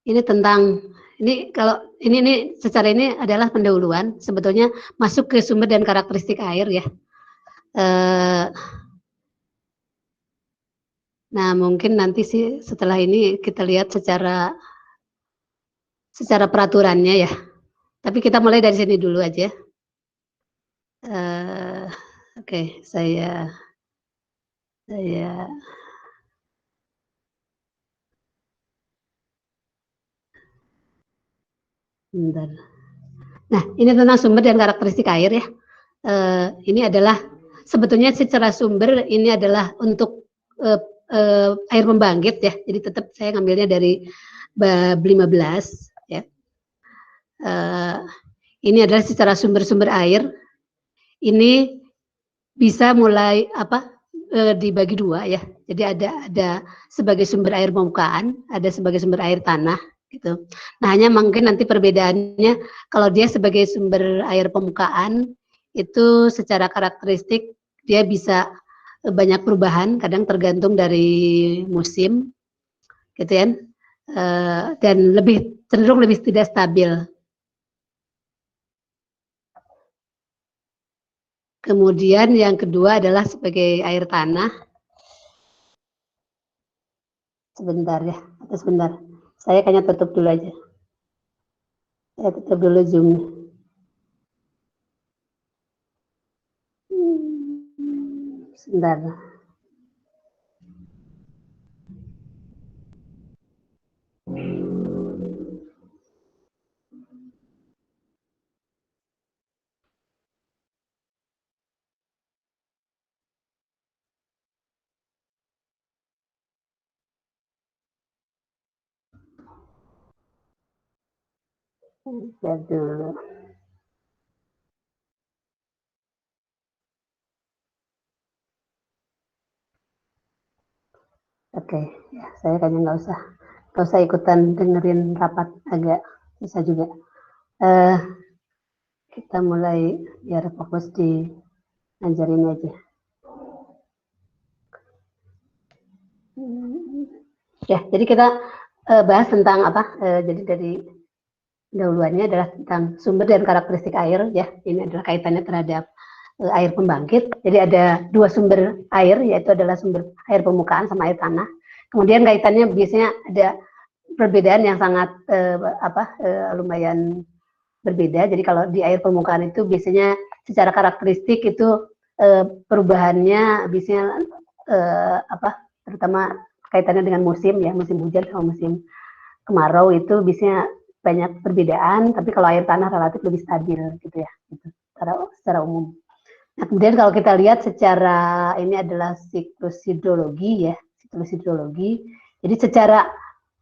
Ini tentang ini kalau ini secara ini adalah pendahuluan, sebetulnya masuk ke sumber dan karakteristik air ya. Nah, mungkin nanti sih setelah ini kita lihat secara peraturannya ya. Tapi kita mulai dari sini dulu aja. Oke, saya bentar. Nah, ini tentang sumber dan karakteristik air ya. Ini adalah sebetulnya secara sumber ini adalah untuk air pembangkit ya. Jadi tetap saya ngambilnya dari bab 15 ya. Ini adalah secara sumber-sumber air. Ini bisa mulai dibagi dua ya. Jadi ada sebagai sumber air permukaan, ada sebagai sumber air tanah gitu. Nah, hanya mungkin nanti perbedaannya kalau dia sebagai sumber air permukaan itu secara karakteristik dia bisa banyak perubahan, kadang tergantung dari musim gitu kan. Dan cenderung lebih tidak stabil. Kemudian yang kedua adalah sebagai air tanah. Sebentar ya, atau sebentar. Saya kayaknya tutup dulu aja. Saya tutup dulu Zoom. Sebentar. Lihat dulu. Oke, ya, saya kayaknya nggak usah ikutan dengerin rapat, agak susah juga. Kita mulai biar fokus di ngajarin aja. Ya, jadi kita bahas tentang apa? Jadi dari dahuluannya adalah tentang sumber dan karakteristik air ya. Ini adalah kaitannya terhadap air pembangkit. Jadi ada dua sumber air, yaitu adalah sumber air permukaan sama air tanah. Kemudian kaitannya biasanya ada perbedaan yang sangat lumayan berbeda. Jadi kalau di air permukaan itu biasanya secara karakteristik itu perubahannya biasanya terutama kaitannya dengan musim ya, musim hujan sama musim kemarau itu biasanya banyak perbedaan, tapi kalau air tanah relatif lebih stabil gitu ya, gitu, secara umum. Nah, kemudian kalau kita lihat secara ini adalah siklus hidrologi ya, siklus hidrologi. Jadi secara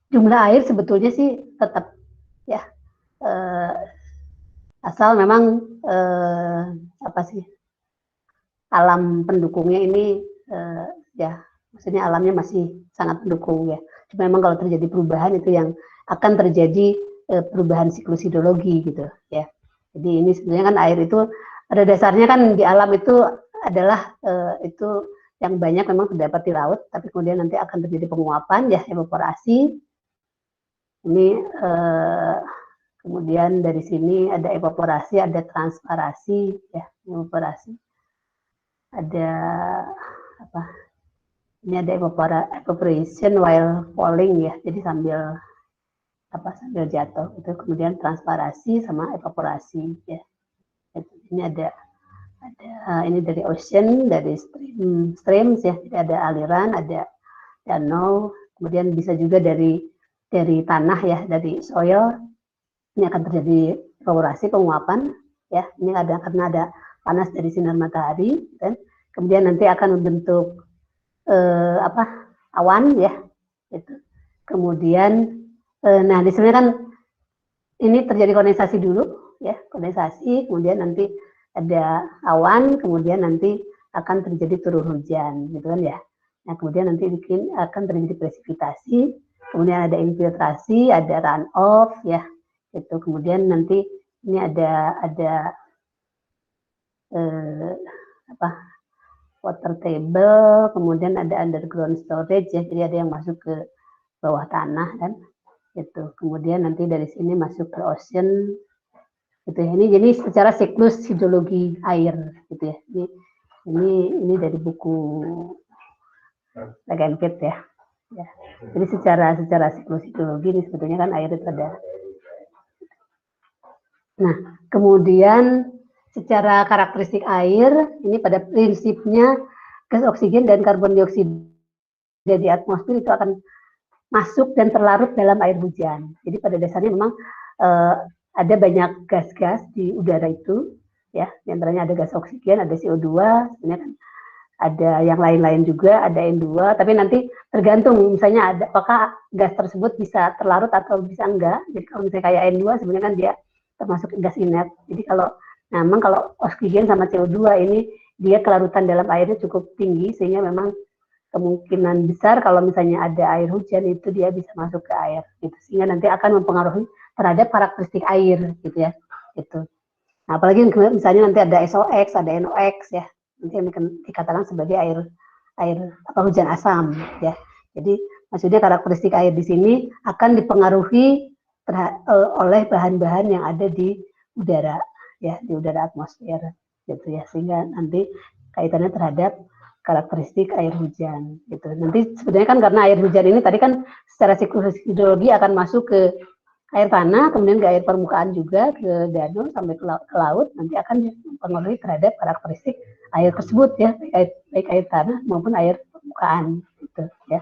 jumlah air sebetulnya sih tetap ya, asal memang alam pendukungnya ini ya, maksudnya alamnya masih sangat mendukung ya. Cuma memang kalau terjadi perubahan itu yang akan terjadi perubahan siklus hidrologi gitu ya. Jadi ini sebenarnya kan air itu pada dasarnya kan di alam itu adalah itu yang banyak memang terdapat di laut, tapi kemudian nanti akan terjadi penguapan ya, evaporasi. Ini kemudian dari sini ada evaporasi, ada transpirasi ya, evaporasi. Ada apa? Ini ada evaporation while falling ya, jadi sambil jatuh itu. Kemudian transpirasi sama evaporasi ya. Ini ada ini dari ocean, dari streams ya, jadi ada aliran, ada danau, kemudian bisa juga dari tanah ya, dari soil. Ini akan terjadi evaporasi, penguapan ya. Ini ada karena ada panas dari sinar matahari kan. Kemudian nanti akan membentuk awan ya gitu. Kemudian nah di sini kan ini terjadi kondensasi dulu ya, kondensasi, kemudian nanti ada awan, kemudian nanti akan terjadi turun hujan gitu kan ya. Nah, kemudian nanti akan terjadi presipitasi, kemudian ada infiltrasi, ada runoff ya. Itu kemudian nanti ini ada water table, kemudian ada underground storage ya, jadi ada yang masuk ke bawah tanah kan. Gitu. Kemudian nanti dari sini masuk ke ocean, gitu ya. Ini jadi secara siklus hidrologi air, gitu ya. Ini dari buku Lagenfeld ya. Ya. Jadi secara siklus hidrologi ini sebetulnya kan air itu ada. Nah, kemudian secara karakteristik air, ini pada prinsipnya gas oksigen dan karbon dioksida di atmosfer itu akan masuk dan terlarut dalam air hujan. Jadi pada dasarnya memang ada banyak gas-gas di udara itu, ya, di antaranya ada gas oksigen, ada CO2, sebenarnya kan ada yang lain-lain juga, ada N2, tapi nanti tergantung misalnya ada apakah gas tersebut bisa terlarut atau bisa enggak. Jadi kalau misalnya kayak N2 sebenarnya kan dia termasuk gas inert. Jadi kalau memang kalau oksigen sama CO2 ini dia kelarutan dalam airnya cukup tinggi sehingga memang kemungkinan besar kalau misalnya ada air hujan itu dia bisa masuk ke air gitu, sehingga nanti akan mempengaruhi terhadap karakteristik air gitu ya gitu. Nah, apalagi misalnya nanti ada SOX, ada NOX ya, nanti yang dikatakan sebagai air apa hujan asam ya. Jadi maksudnya karakteristik air di sini akan dipengaruhi oleh bahan-bahan yang ada di udara ya, di udara atmosfer gitu ya, sehingga nanti kaitannya terhadap karakteristik air hujan gitu. Nanti sebenarnya kan karena air hujan ini tadi kan secara siklus hidrologi akan masuk ke air tanah, kemudian ke air permukaan juga, ke danau sampai ke laut, nanti akan mempengaruhi terhadap karakteristik air tersebut ya, baik air tanah maupun air permukaan gitu ya.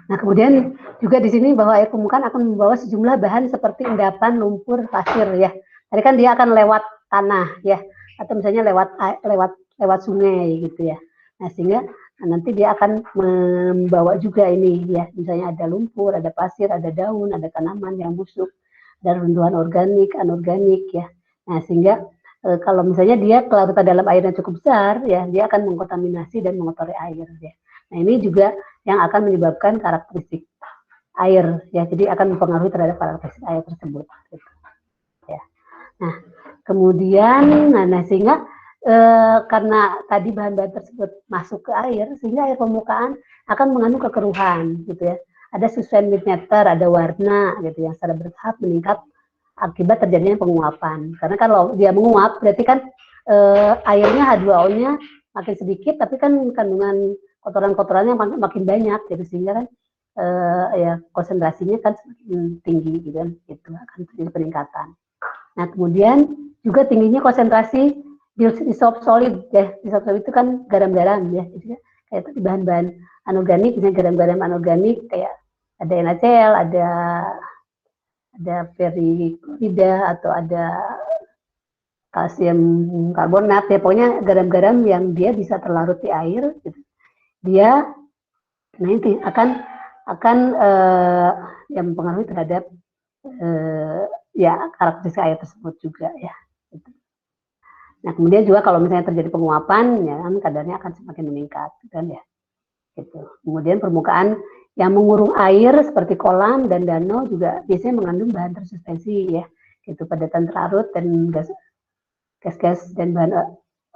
Nah, kemudian juga di sini bahwa air permukaan akan membawa sejumlah bahan seperti endapan, lumpur, pasir ya. Tadi kan dia akan lewat tanah ya, atau misalnya lewat sungai gitu ya. Nah, sehingga nanti dia akan membawa juga ini ya, misalnya ada lumpur, ada pasir, ada daun, ada tanaman yang busuk, dan runtuhan organik, anorganik ya. Nah, sehingga kalau misalnya dia kelarutan dalam airnya cukup besar ya, dia akan mengkontaminasi dan mengotori air ya. Nah, ini juga yang akan menyebabkan karakteristik air ya, jadi akan mempengaruhi terhadap karakteristik air tersebut gitu, ya. Nah, kemudian sehingga karena tadi bahan-bahan tersebut masuk ke air, sehingga air permukaan akan mengandung kekeruhan gitu ya. Ada suspended matter, ada warna gitu yang secara bertahap meningkat akibat terjadinya penguapan. Karena kalau dia menguap berarti kan airnya H2O-nya makin sedikit, tapi kan kandungan kotoran-kotorannya makin banyak gitu, sehingga kan ya konsentrasinya kan semakin tinggi gitu kan, itu akan terjadi peningkatan. Nah, kemudian juga tingginya konsentrasi dissolved ya. Dissolved itu kan garam-garam ya. Jadi kayak tadi bahan-bahan anorganik, misalnya garam-garam anorganik kayak ada NaCl, ada periklorida atau ada kalsium karbonat ya, pokoknya garam-garam yang dia bisa terlarut di air gitu. Dia nanti akan yang mempengaruhi terhadap ya karakteristik air tersebut juga ya. Gitu. Nah, kemudian juga kalau misalnya terjadi penguapan, ya kan kadarnya akan semakin meningkat, kan ya. Gitu. Kemudian permukaan yang mengurung air seperti kolam dan danau juga biasanya mengandung bahan tersuspensi ya, gitu, padatan terlarut dan gas-gas dan bahan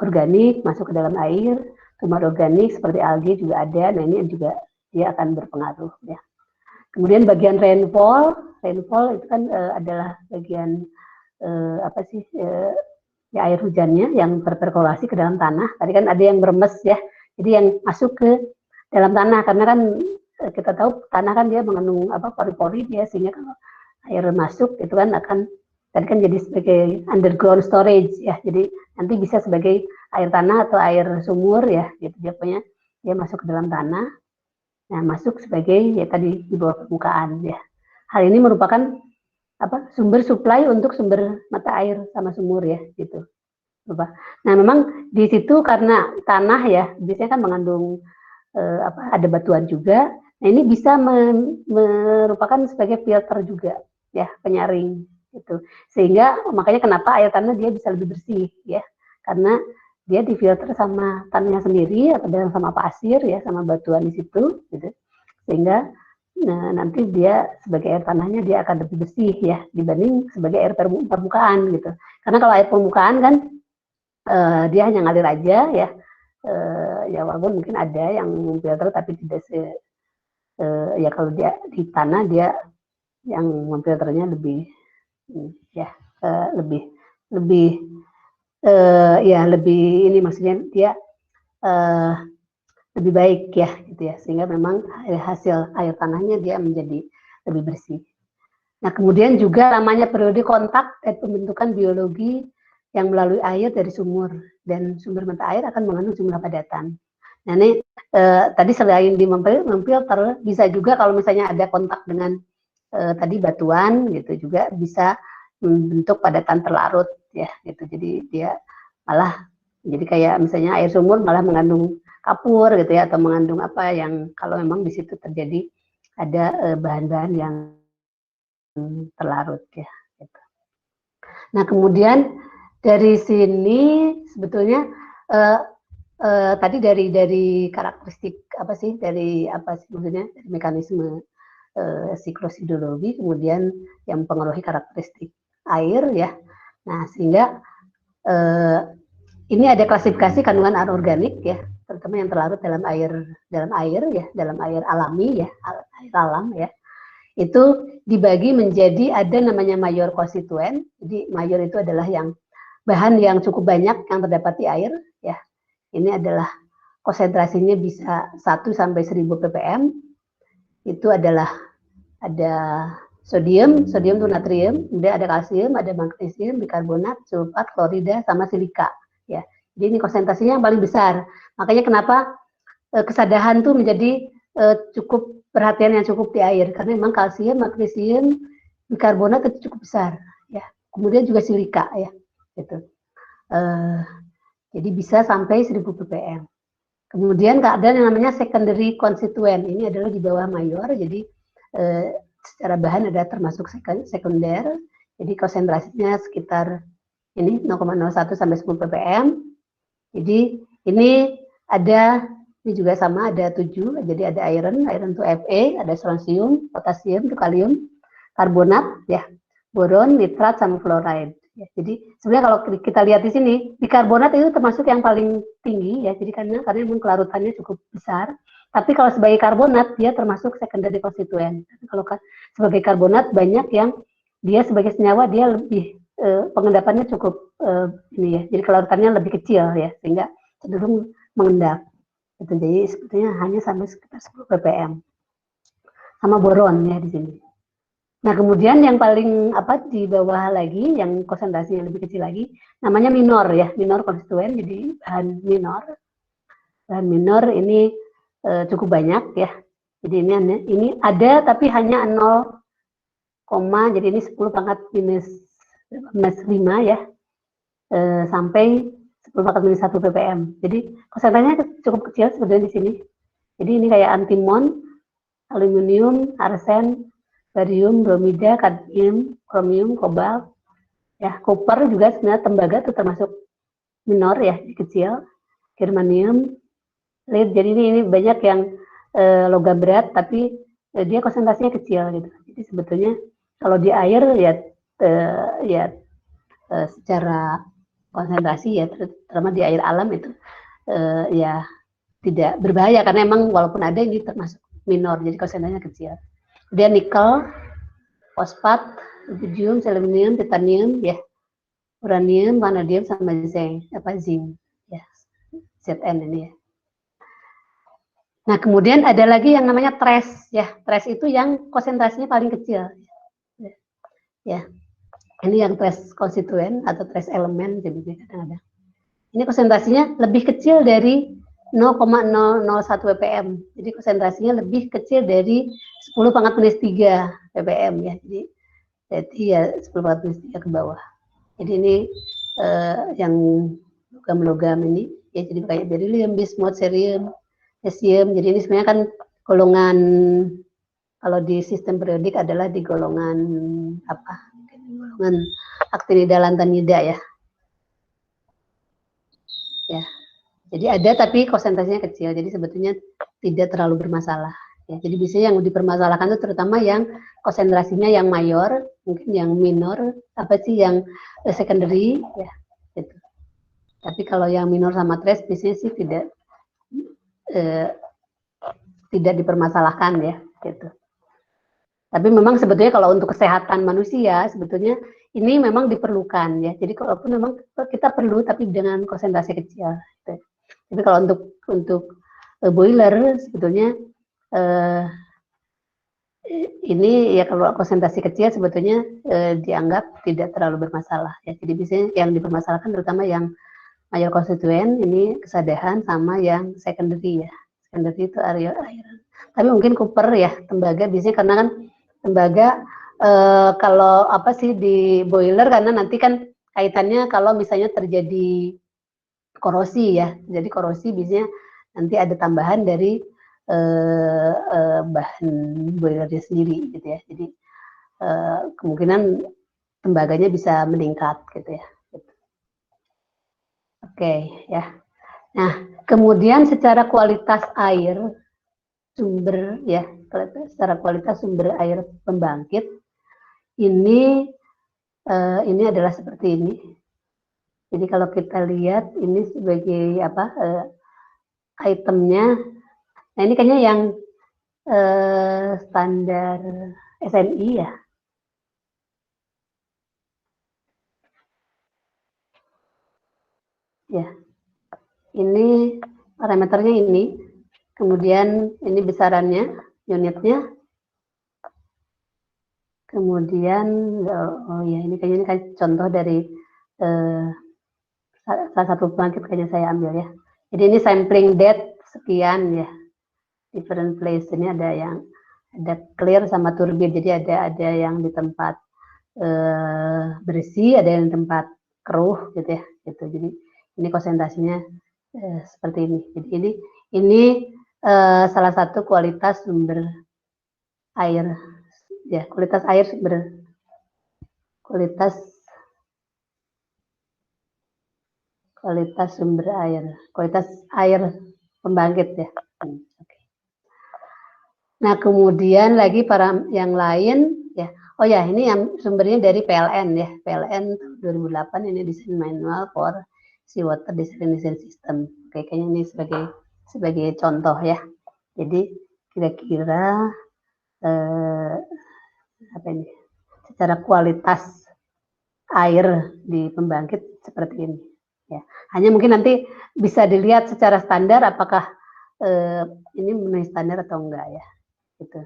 organik masuk ke dalam air, tumor organik seperti algi juga ada. Nah, ini juga dia akan berpengaruh ya. Kemudian bagian rainfall itu kan adalah bagian apa sih ya, air hujannya yang terperkolasi ke dalam tanah. Tadi kan ada yang meremes ya, jadi yang masuk ke dalam tanah, karena kan kita tahu tanah kan dia mengandung apa pori-pori dia, sehingga kalau air masuk itu kan akan tadi kan jadi sebagai underground storage ya, jadi nanti bisa sebagai air tanah atau air sumur ya, gitu dia punya, dia masuk ke dalam tanah, nah masuk sebagai ya tadi di bawah permukaan ya. Hal ini merupakan apa sumber supply untuk sumber mata air sama sumur ya gitu. Nah, memang di situ karena tanah ya biasanya kan mengandung apa ada batuan juga. Nah, ini bisa merupakan sebagai filter juga ya, penyaring gitu. Sehingga makanya kenapa air tanah dia bisa lebih bersih ya. Karena dia difilter sama tanahnya sendiri atau sama pasir ya, sama batuan di situ gitu. Sehingga nanti dia sebagai air tanahnya dia akan lebih bersih ya dibanding sebagai air permukaan gitu. Karena kalau air permukaan kan dia hanya ngalir aja ya, ya walaupun mungkin ada yang filter tapi tidak ya kalau dia di tanah dia yang memfilternya lebih ya lebih ya lebih ini maksudnya dia lebih baik ya gitu ya, sehingga memang hasil air tanahnya dia menjadi lebih bersih. Nah, kemudian juga namanya periode kontak dan pembentukan biologi yang melalui air dari sumur, dan sumber mata air akan mengandung jumlah padatan. Nah, ini tadi selain di memfilter, bisa juga kalau misalnya ada kontak dengan tadi batuan gitu, juga bisa membentuk padatan terlarut ya gitu. Jadi dia malah jadi kayak misalnya air sumur malah mengandung kapur gitu ya, atau mengandung apa yang kalau memang di situ terjadi ada bahan-bahan yang terlarut ya. Gitu. Nah, kemudian dari sini sebetulnya tadi dari karakteristik apa sih, dari apa sih maksudnya dari mekanisme siklus hidrologi, kemudian yang mempengaruhi karakteristik air ya. Nah, sehingga ini ada klasifikasi kandungan anorganik ya, terutama yang terlarut dalam air ya, dalam air alami ya, air alam ya. Itu dibagi menjadi ada namanya mayor konstituen. Jadi mayor itu adalah yang bahan yang cukup banyak yang terdapat di air ya. Ini adalah konsentrasinya bisa 1 sampai 1000 ppm. Itu adalah ada sodium itu natrium, kemudian ada kalsium, ada magnesium, bikarbonat, sulfat, klorida, sama silika ya. Jadi ini konsentrasinya yang paling besar. Makanya kenapa kesadahan tuh menjadi cukup perhatian yang cukup di air, karena memang kalsium, magnesium, bikarbonat itu cukup besar ya. Kemudian juga silika ya gitu. Jadi bisa sampai 1000 ppm. Kemudian ada yang namanya secondary constituent, ini adalah di bawah mayor, jadi secara bahan ada termasuk sekunder, jadi konsentrasinya sekitar ini 0,01 sampai 10 ppm. Jadi ini ada, ini juga sama, ada 7, jadi ada iron itu Fe, ada strontium, potasium, kalium, karbonat, ya, boron, nitrat, sama fluoride. Ya, jadi sebenarnya kalau kita lihat di sini, bikarbonat itu termasuk yang paling tinggi ya, jadi karena memang kelarutannya cukup besar. Tapi kalau sebagai karbonat dia termasuk secondary constituent. Kalau sebagai karbonat banyak yang dia sebagai senyawa dia lebih pengendapannya cukup ini ya, jadi kelarutannya lebih kecil ya, sehingga cenderung mengendap. Gitu. Jadi sebetulnya hanya sampai sekitar 10 ppm. Sama boron ya di sini. Nah, kemudian yang paling apa di bawah lagi, yang konsentrasinya lebih kecil lagi, namanya minor ya, minor konstituen, jadi bahan minor. Bahan minor ini cukup banyak ya. Jadi ini ada tapi hanya 0, jadi ini 10 pangkat minus 5 ya, sampai 10 pangkat minus 1 ppm. Jadi konsentrasinya cukup kecil sebetulnya di sini. Jadi ini kayak antimon, aluminium, arsen, barium, bromida, kadmium, kromium, kobalt, ya, koper juga sebenarnya, tembaga itu termasuk minor ya, kecil, germanium, lead. Jadi ini banyak yang logam berat, tapi dia konsentrasinya kecil gitu. Jadi sebetulnya kalau di air ya secara konsentrasi ya, terutama di air alam itu ya tidak berbahaya, karena emang walaupun ada ini termasuk minor, jadi konsentrasinya kecil. Kemudian nikel, fosfat, rubidium, selenium, titanium, ya, uranium, vanadium, sama zinc, ya, Zn ini ya. Nah, kemudian ada lagi yang namanya trace, ya, trace itu yang konsentrasinya paling kecil, ya. Ini yang trace konstituen atau trace elemen, jadi kadang-kadang. Ini konsentrasinya lebih kecil dari 0,001 ppm. Jadi konsentrasinya lebih kecil dari 10 pangkat minus 3 ppm ya. Jadi ya 10 pangkat minus 3 ke bawah. Jadi ini yang logam-logam ini ya, jadi kayak beryllium, bismut, cerium, cesium. Jadi ini sebenarnya kan golongan, kalau di sistem periodik adalah di golongan apa? Golongan actinida, lanthaniida ya. Ya. Jadi ada tapi konsentrasinya kecil, jadi sebetulnya tidak terlalu bermasalah. Ya, jadi biasanya yang dipermasalahkan itu terutama yang konsentrasinya yang mayor, mungkin yang minor, apa sih yang secondary, ya, gitu. Tapi kalau yang minor sama trace biasanya sih tidak dipermasalahkan ya, gitu. Tapi memang sebetulnya kalau untuk kesehatan manusia sebetulnya ini memang diperlukan ya. Jadi kalaupun memang kita perlu tapi dengan konsentrasi kecil. Gitu. Tapi kalau untuk boiler sebetulnya ini ya kalau konsentrasi kecil sebetulnya dianggap tidak terlalu bermasalah ya. Jadi biasanya yang dipermasalahkan terutama yang mayor konstituen ini kesadahan sama yang secondary ya. Secondary itu air. Tapi mungkin Cooper ya tembaga biasanya karena kan tembaga kalau apa sih di boiler karena nanti kan kaitannya kalau misalnya terjadi korosi ya. Jadi korosi biasanya nanti ada tambahan dari bahan boilernya sendiri gitu ya. Jadi kemungkinan tembaganya bisa meningkat gitu ya. Oke ya. Nah, kemudian secara kualitas air sumber ya, secara kualitas sumber air pembangkit ini adalah seperti ini. Jadi kalau kita lihat ini sebagai apa itemnya, nah ini kayaknya yang standar SNI ya. Ya, ini parameternya ini, kemudian ini besarannya, unitnya, kemudian oh ya ini kayaknya ini kan contoh dari salah satu pembangkit kayaknya saya ambil ya. Jadi ini sampling depth sekian ya, different place. Ini ada yang ada clear sama turbin. Jadi ada yang di tempat bersih, ada yang di tempat keruh gitu ya. Gitu. Jadi ini konsentrasinya seperti ini. Jadi ini salah satu kualitas sumber air ya, kualitas air sumber kualitas sumber air, kualitas air pembangkit ya. Okay. Nah kemudian lagi para yang lain ya, oh ya ini yang sumbernya dari PLN ya, PLN 2008 ini desain manual for seawater desalination system. Oke, kayaknya ini sebagai contoh ya. Jadi kira-kira apa ini? Secara kualitas air di pembangkit seperti ini. Ya, hanya mungkin nanti bisa dilihat secara standar apakah ini memenuhi standar atau enggak ya, gitu.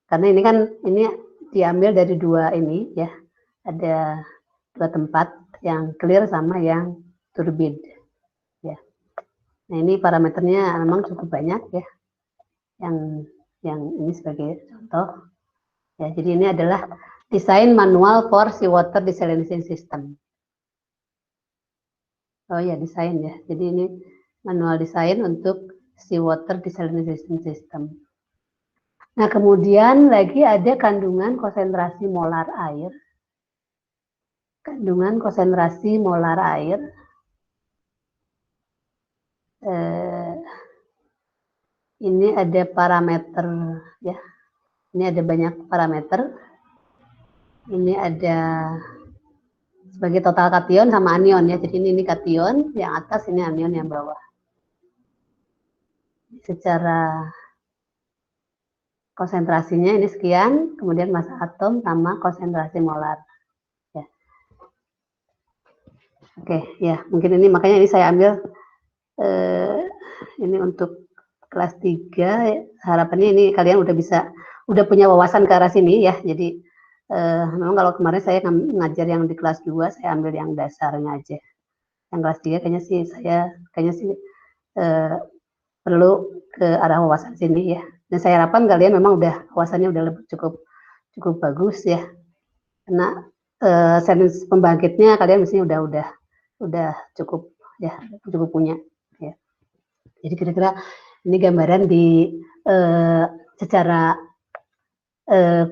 Karena ini kan ini diambil dari dua ini ya, ada dua tempat yang clear sama yang turbid ya. Nah ini parameternya memang cukup banyak ya, yang ini sebagai contoh ya. Jadi ini adalah desain manual for seawater desalination system. Oh ya desain ya. Jadi ini manual desain untuk seawater desalination system. Nah kemudian lagi ada kandungan konsentrasi molar air. Kandungan konsentrasi molar air. Ini ada parameter ya. Ini ada banyak parameter. Ini ada sebagai total kation sama anion ya. Jadi ini kation, yang atas ini anion yang bawah. Secara konsentrasinya ini sekian, kemudian massa atom sama konsentrasi molar. Ya. Oke, ya mungkin ini makanya ini saya ambil ini untuk kelas 3. Harapannya ini kalian udah punya wawasan ke arah sini ya. Jadi memang kalau kemarin saya ngajar yang di kelas 2, saya ambil yang dasarnya aja. Yang kelas 3 kayaknya sih perlu ke arah wawasan sini ya. Dan saya harapkan kalian memang wawasannya udah cukup bagus ya. Karena sains pembangkitnya kalian mestinya udah cukup ya, cukup punya ya. Jadi kira-kira ini gambaran di secara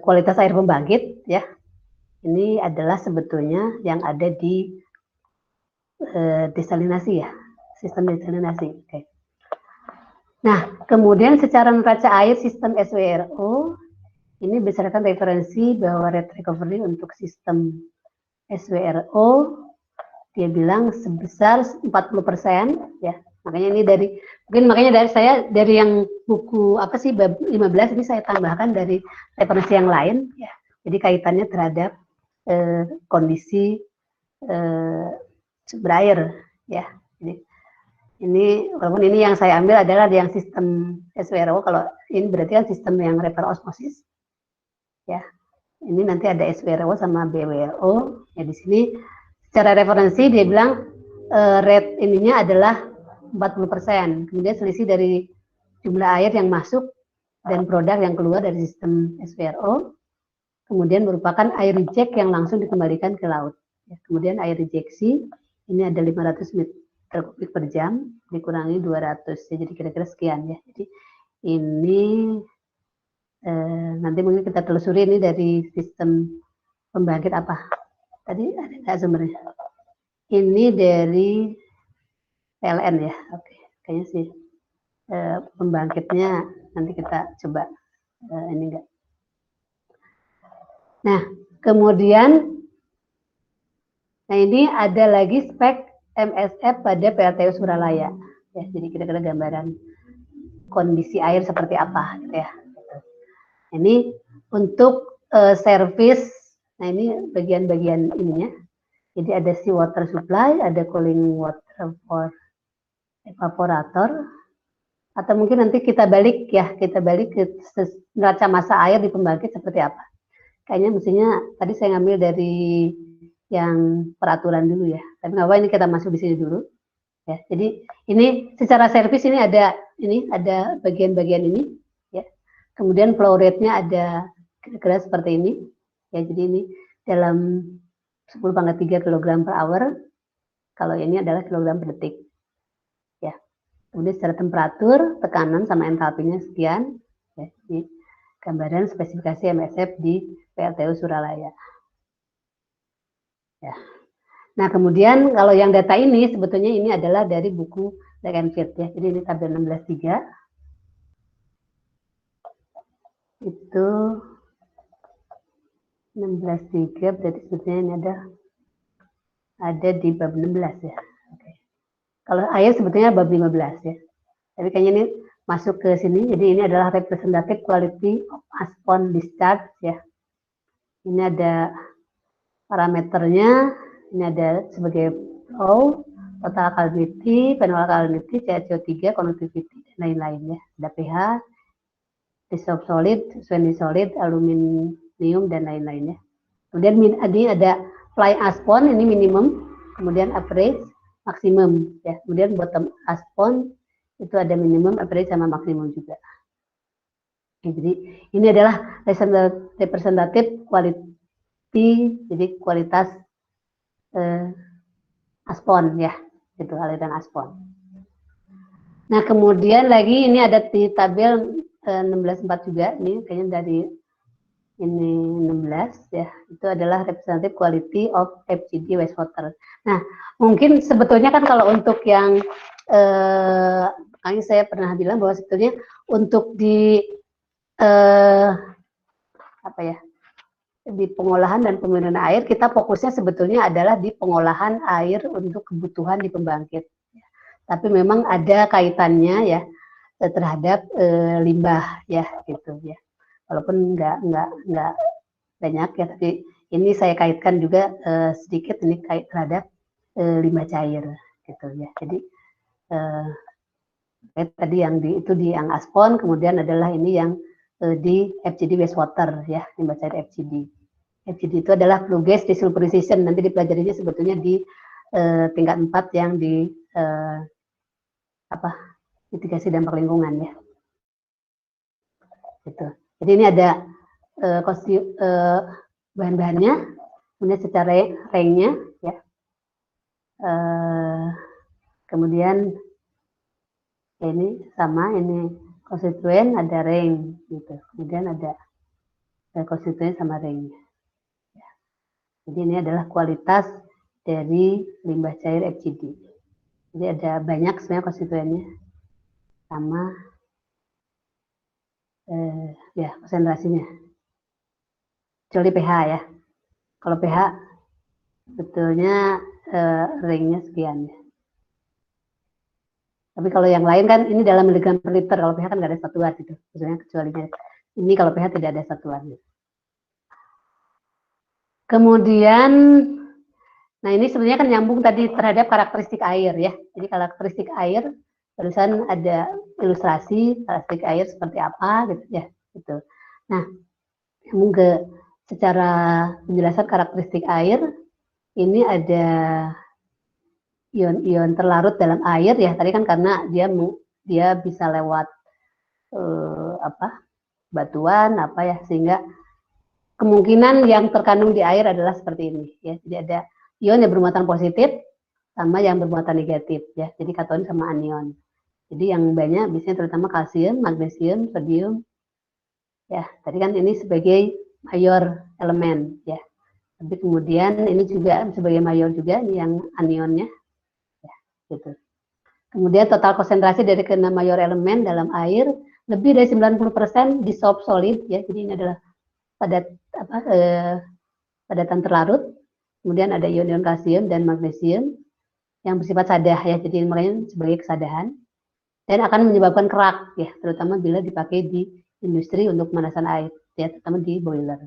kualitas air pembangkit ya. Ini adalah sebetulnya yang ada di desalinasi ya, sistem desalinasi. Oke. Nah, kemudian secara neraca air sistem SWRO ini berdasarkan referensi bahwa rate recovery untuk sistem SWRO dia bilang sebesar 40% ya. Makanya ini makanya dari saya, dari yang buku apa sih bab 15 ini saya tambahkan dari referensi yang lain ya. Jadi kaitannya terhadap kondisi sumber air ya. Jadi ini walaupun ini yang saya ambil adalah yang sistem SWRO, kalau ini berarti kan sistem yang rever osmosis ya. Ini nanti ada SWRO sama BWRO ya. Di sini secara referensi dia bilang rate ininya adalah 40%. Kemudian selisih dari jumlah air yang masuk dan produk yang keluar dari sistem SWRO. Kemudian merupakan air reject yang langsung dikembalikan ke laut. Kemudian air rejeksi ini ada 500 meter kubik per jam dikurangi 200, ya, jadi kira-kira sekian ya. Jadi ini nanti mungkin kita telusuri ini dari sistem pembangkit apa. Tadi ada nggak sumbernya? Ini dari PLN ya. Oke, kayaknya sih pembangkitnya nanti kita coba ini enggak. Nah, kemudian ini ada lagi spek MSF pada PLTU Suralaya. Ya, jadi kira-kira gambaran kondisi air seperti apa gitu ya. Ini untuk servis, nah ini bagian-bagian ininya. Jadi ada sea water supply, ada cooling water for evaporator, atau mungkin nanti kita balik ke neraca massa air di pembangkit seperti apa. Kayaknya mestinya tadi saya ngambil dari yang peraturan dulu ya. Tapi nggak apa, ini kita masuk di sini dulu. Ya, jadi ini secara servis ini ada bagian-bagian ini ya. Kemudian flow rate-nya ada kira-kira seperti ini. Ya, jadi ini dalam 10⁻³ kg per hour. Kalau ini adalah kilogram per detik. Ya. Kemudian secara temperatur, tekanan sama entalpinya sekian. Ya, ini gambaran spesifikasi MSF di PLTU Suralaya. Ya. Nah, kemudian kalau yang data ini sebetulnya ini adalah dari buku Track and Field ya. Jadi ini tabel 16.3. Itu 16.3 berarti sebetulnya ini ada di bab 16 ya. Oke. Kalau air sebetulnya bab 15 ya. Tapi kayaknya ini masuk ke sini. Jadi ini adalah representative quality of asphalt discharge ya. Ini ada parameternya. Ini ada sebagai flow, total alkalinity, phenol alkalinity, CaCO3, conductivity, dan lain-lain ya. Ada pH, dissolved solid, semi solid, aluminium, dan lain-lain ya. Kemudian ini ada fly asphalt, ini minimum, kemudian average, maksimum ya. Kemudian bottom asphalt itu ada minimum, average, sama maksimum juga. Jadi ini adalah representative quality, jadi kualitas aspon ya, itu aliran aspon. Nah, kemudian lagi ini ada di tabel 16.4 juga, ini kayaknya dari ini 16 ya, itu adalah representative quality of FGD wastewater. Nah, mungkin sebetulnya kan kalau untuk yang saya pernah bilang bahwa sebetulnya untuk di di pengolahan dan pemindahan air, kita fokusnya sebetulnya adalah di pengolahan air untuk kebutuhan di pembangkit. Tapi memang ada kaitannya ya terhadap limbah ya gitu ya. Walaupun nggak banyak ya, tapi ini saya kaitkan juga sedikit ini kait terhadap limbah cair gitu ya. Jadi tadi yang di yang aspon, kemudian adalah ini yang di FGD wastewater ya, limbah cair FGD. FGD itu adalah flue gas desulfurization, nanti dipelajarinya sebetulnya di tingkat 4 yang di mitigasi dampak lingkungan ya. Gitu. Jadi ini ada bahan-bahannya, kemudian secara ranknya ya. Kemudian ini sama, ini konstituen ada rank gitu. Kemudian ada konstituen sama ranknya. Ya. Jadi ini adalah kualitas dari limbah cair FGD. Jadi ada banyak sebenarnya konstituennya sama ya konsentrasinya. Kecuali pH ya. Kalau pH sebetulnya ringnya sekian ya. Tapi kalau yang lain kan ini dalam miligram per liter, kalau pH kan nggak ada satuan gitu. Sebenarnya kecualinya ini kalau pH tidak ada satuan. Gitu. Kemudian, nah ini sebenarnya kan nyambung tadi terhadap karakteristik air ya. Jadi karakteristik air, barusan ada ilustrasi karakteristik air seperti apa gitu ya. Gitu. Nah, nyambung ke secara penjelasan karakteristik air, ini ada ion-ion terlarut dalam air ya. Tadi kan karena dia bisa lewat batuan apa ya, sehingga kemungkinan yang terkandung di air adalah seperti ini ya. Jadi ada ion yang bermuatan positif sama yang bermuatan negatif ya. Jadi katoin sama anion. Jadi yang banyak biasanya terutama kalsium, magnesium, sodium ya. Tadi kan ini sebagai mayor elemen ya. Tapi kemudian ini juga sebagai mayor juga yang anionnya ya, gitu. Kemudian total konsentrasi dari keenam mayor elemen dalam air lebih dari 90% dissolved solid ya. Jadi ini adalah padatan terlarut. Kemudian ada ion-ion kalsium dan magnesium yang bersifat sadah ya. Jadi makanya sebagai kesadahan dan akan menyebabkan kerak ya, terutama bila dipakai di industri untuk pemanasan air ya, terutama di boiler.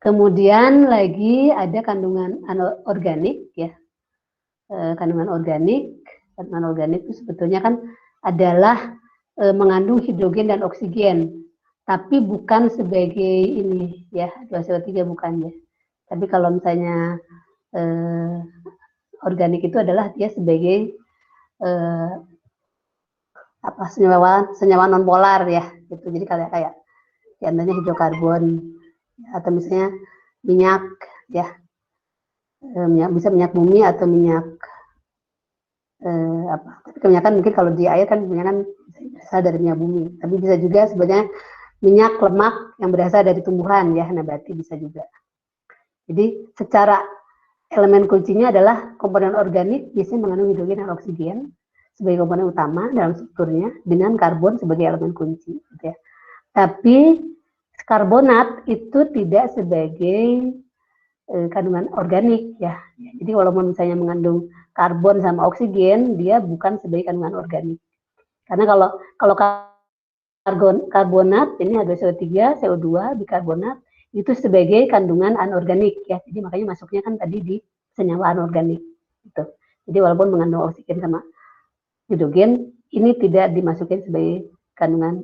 Kemudian lagi ada kandungan anorganik ya. Kandungan organik itu sebetulnya kan adalah mengandung hidrogen dan oksigen, tapi bukan sebagai ini ya, 2CO3 bukan ya. Tapi kalau misalnya organik itu adalah dia sebagai senyawa non polar ya gitu. Jadi kayak contohnya hidrokarbon atau misalnya minyak ya, bisa minyak bumi atau minyak tapi kebanyakan mungkin kalau di air kan kebanyakan berasal dari minyak bumi, tapi bisa juga sebenarnya minyak lemak yang berasal dari tumbuhan ya, nabati bisa juga. Jadi secara elemen kuncinya adalah komponen organik biasanya mengandung hidrogen dan oksigen sebagai komponen utama dalam strukturnya dengan karbon sebagai elemen kunci gitu ya. Tapi karbonat itu tidak sebagai kandungan organik ya. Jadi walaupun misalnya mengandung karbon sama oksigen, dia bukan sebagai kandungan organik. Karena kalau karbonat ini H2SO3, CO2, bikarbonat itu sebagai kandungan anorganik ya. Jadi makanya masuknya kan tadi di senyawa anorganik gitu. Jadi walaupun mengandung oksigen sama hidrogen, ini tidak dimasukkan sebagai kandungan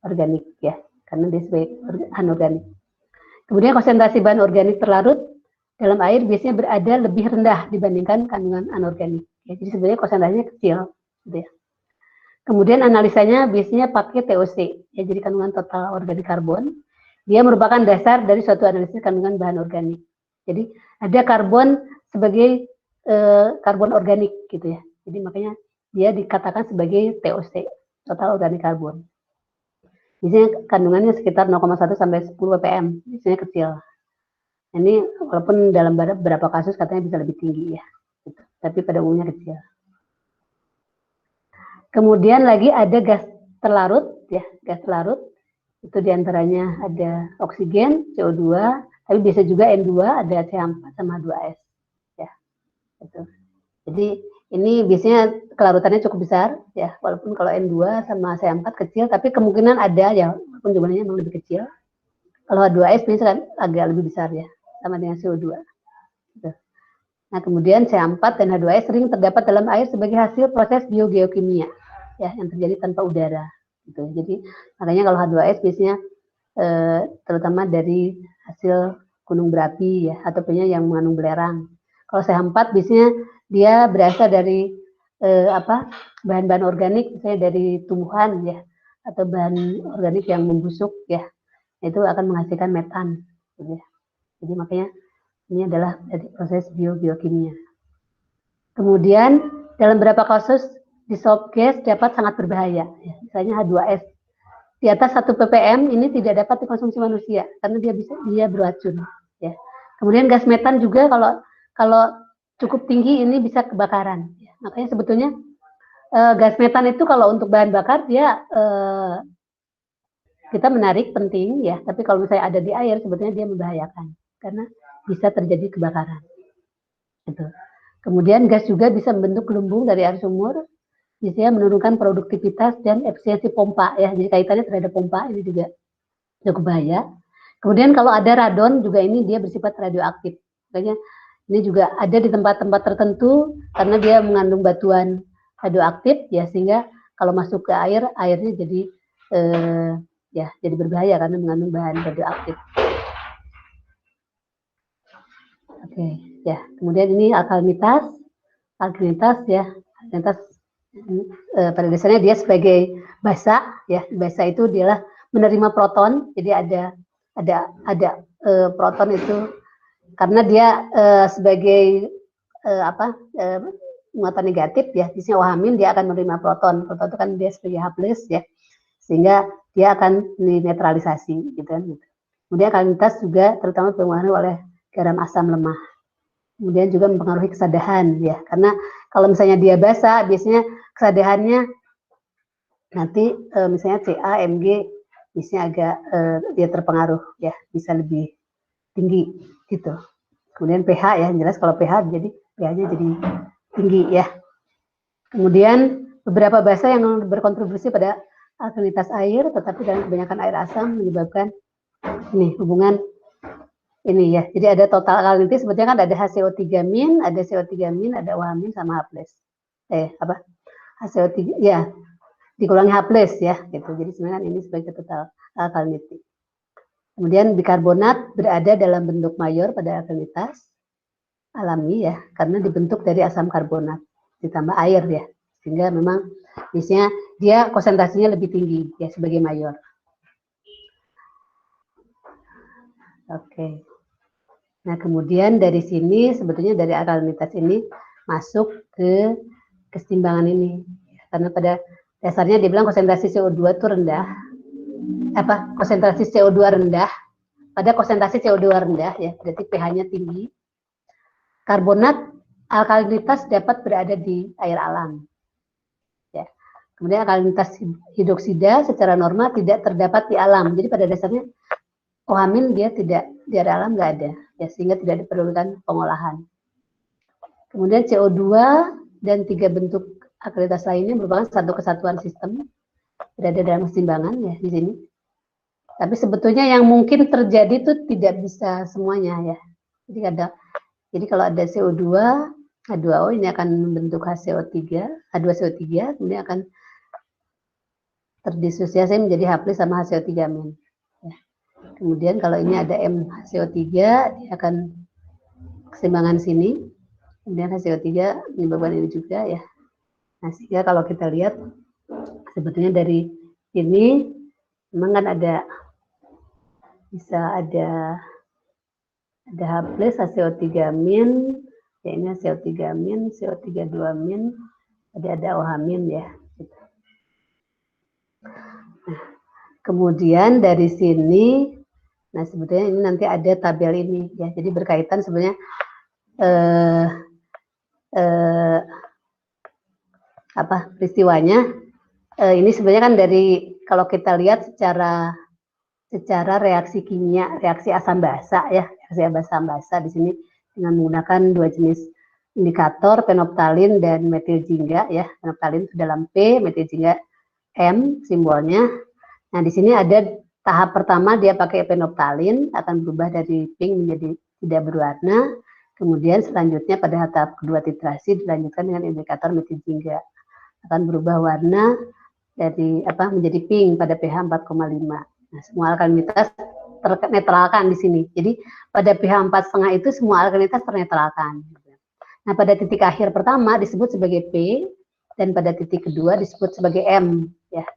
organik ya, karena dia sebagai anorganik. Kemudian konsentrasi bahan organik terlarut dalam air biasanya berada lebih rendah dibandingkan kandungan anorganik. Ya, jadi sebenarnya konsentrasinya kecil. Gitu ya. Kemudian analisanya biasanya pakai TOC, ya, jadi kandungan total organik karbon. Dia merupakan dasar dari suatu analisis kandungan bahan organik. Jadi ada karbon sebagai karbon organik gitu ya. Jadi makanya dia dikatakan sebagai TOC, total organik karbon. Biasanya kandungannya sekitar 0,1 sampai 10 ppm, biasanya kecil. Ini walaupun dalam beberapa kasus katanya bisa lebih tinggi ya, gitu. Tapi pada umumnya kecil. Kemudian lagi ada gas terlarut, ya, gas terlarut itu diantaranya ada oksigen, CO2, tapi bisa juga N2, ada CH4 sama H2S, ya, gitu. Jadi ini biasanya kelarutannya cukup besar, ya, walaupun kalau N2 sama CH4 kecil, tapi kemungkinan ada ya, walaupun jumlahnya memang lebih kecil. Kalau H2S biasanya agak lebih besar ya, sama dengan CO2. Gitu. Nah, kemudian CH4 dan H2S sering terdapat dalam air sebagai hasil proses biogeokimia ya, yang terjadi tanpa udara. Gitu. Jadi makanya kalau H2S biasanya terutama dari hasil gunung berapi ya, atau punya yang mengandung belerang. Kalau CH4 biasanya dia berasal dari bahan-bahan organik, misalnya dari tumbuhan ya, atau bahan organik yang membusuk ya, itu akan menghasilkan metan. Gitu ya. Jadi makanya ini adalah dari proses biokimia. Kemudian dalam beberapa kasus dissolved gas dapat sangat berbahaya, ya. Misalnya H2S di atas 1 ppm ini tidak dapat dikonsumsi manusia karena dia beracun. Ya. Kemudian gas metan juga kalau cukup tinggi ini bisa kebakaran. Ya. Makanya sebetulnya gas metan itu kalau untuk bahan bakar dia kita menarik penting ya, tapi kalau misalnya ada di air sebetulnya dia membahayakan karena bisa terjadi kebakaran. Gitu. Kemudian gas juga bisa membentuk gelembung dari air sumur, bisa menurunkan produktivitas dan efisiensi pompa ya. Jadi kaitannya terhadap pompa ini juga cukup bahaya. Kemudian kalau ada radon juga ini dia bersifat radioaktif. Makanya ini juga ada di tempat-tempat tertentu karena dia mengandung batuan radioaktif ya, sehingga kalau masuk ke air, airnya jadi ya jadi berbahaya karena mengandung bahan radioaktif. Oke, ya. Kemudian ini alkalinitas ya. Alkalinitas pada dasarnya dia sebagai basa ya. Basa itu adalah menerima proton. Jadi ada proton itu karena dia sebagai muatan negatif ya, di sini OH- dia akan menerima proton. Proton itu kan dia sebagai H+ ya, sehingga dia akan dinetralisasi gitu kan. Kemudian alkalinitas juga terutama dipengaruhi oleh garam asam lemah. Kemudian juga mempengaruhi kesadahan ya, karena kalau misalnya dia basa, biasanya kesadahannya nanti misalnya Ca, Mg biasanya agak dia terpengaruh ya, bisa lebih tinggi gitu. Kemudian pH ya, jelas kalau pH jadi pH-nya jadi tinggi ya. Kemudian beberapa basa yang berkontribusi pada alkalinitas air, tetapi dalam kebanyakan air asam menyebabkan ini hubungan ini ya. Jadi ada total alkalinity sebetulnya kan ada HCO3-, ada CO3-, ada OH- sama H+. HCO3 ya dikurangi H+ ya gitu. Jadi sebenarnya kan ini sebagai total alkalinity. Kemudian bikarbonat berada dalam bentuk mayor pada alkalinitas alami ya, karena dibentuk dari asam karbonat ditambah air ya, sehingga memang biasanya dia konsentrasinya lebih tinggi ya sebagai mayor. Oke. Nah kemudian dari sini sebetulnya dari alkalinitas ini masuk ke keseimbangan ini, karena pada dasarnya dia bilang konsentrasi CO2 itu rendah, konsentrasi CO2 rendah, pada konsentrasi CO2 rendah ya, berarti pH-nya tinggi. Karbonat alkalinitas dapat berada di air alam. Ya. Kemudian alkalinitas hidroksida secara normal tidak terdapat di alam. Jadi pada dasarnya OH- dia tidak di air alam, nggak ada, ya, sehingga tidak diperlukan pengolahan. Kemudian CO2 dan 3 bentuk alkalinitas lainnya merupakan satu kesatuan sistem berada dalam keseimbangan ya di sini. Tapi sebetulnya yang mungkin terjadi itu tidak bisa semuanya ya. Jadi kalau ada CO2, H2O ini akan membentuk H2CO3, kemudian akan terdisosiasi menjadi H+ sama HCO3-. Ya. Kemudian kalau ini ada MHCO3, dia akan keseimbangan sini, kemudian HCO3 menyebabkan ini juga ya. Nah sehingga kalau kita lihat sebetulnya dari ini memang kan bisa ada H+, HCO3-, ya ini HCO3-, CO3-2-, ada OH- ya. Nah, kemudian dari sini, nah sebetulnya ini nanti ada tabel ini ya, jadi berkaitan sebenarnya peristiwanya. Ini sebenarnya kan dari kalau kita lihat secara reaksi kimia, reaksi asam basa ya, reaksi asam basa di sini dengan menggunakan 2 jenis indikator, penoptalin dan metiljingga ya. Penoptalin itu dalam P, metiljingga M simbolnya. Nah, di sini ada tahap pertama dia pakai penoptalin, akan berubah dari pink menjadi tidak berwarna. Kemudian selanjutnya pada tahap kedua titrasi dilanjutkan dengan indikator metiljingga, akan berubah warna dari menjadi pink pada pH 4,5. Nah, semua alkalinitas ternetralkan di sini. Jadi pada pH 4,5 itu semua alkalinitas ternetralkan. Nah, pada titik akhir pertama disebut sebagai P dan pada titik kedua disebut sebagai M ya.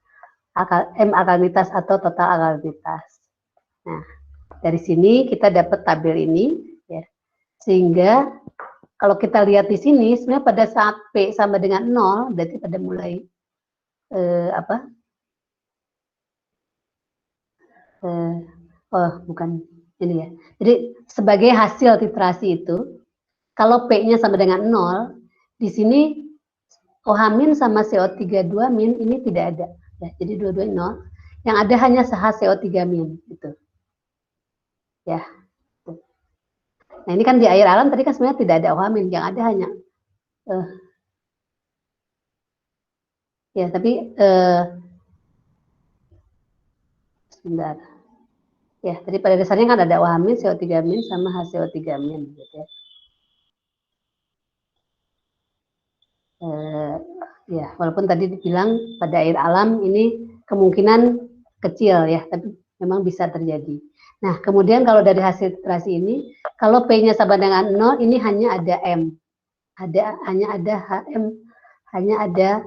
M alkalinitas atau total alkalinitas. Nah, dari sini kita dapat tabel ini ya. Sehingga kalau kita lihat di sini sebenarnya pada saat P sama dengan 0 berarti pada mulai bukan ini ya. Jadi sebagai hasil titrasi itu, kalau P-nya sama dengan 0, di sini OH- sama CO3-2- ini tidak ada. Ya, jadi dua-duanya 0. Yang ada hanya HCO3- gitu. Ya. Nah ini kan di air alam tadi kan sebenarnya tidak ada OH-, yang ada hanya uh, ya tapi sebentar. Ya, tadi pada dasarnya kan ada OH min, CO3 min sama HCO3 min gitu ya. Ya, walaupun tadi dibilang pada air alam ini kemungkinan kecil ya, tapi memang bisa terjadi. Nah, kemudian kalau dari hasil titrasi ini, kalau P-nya sama dengan 0, ini hanya ada M. Hanya ada HM, hanya ada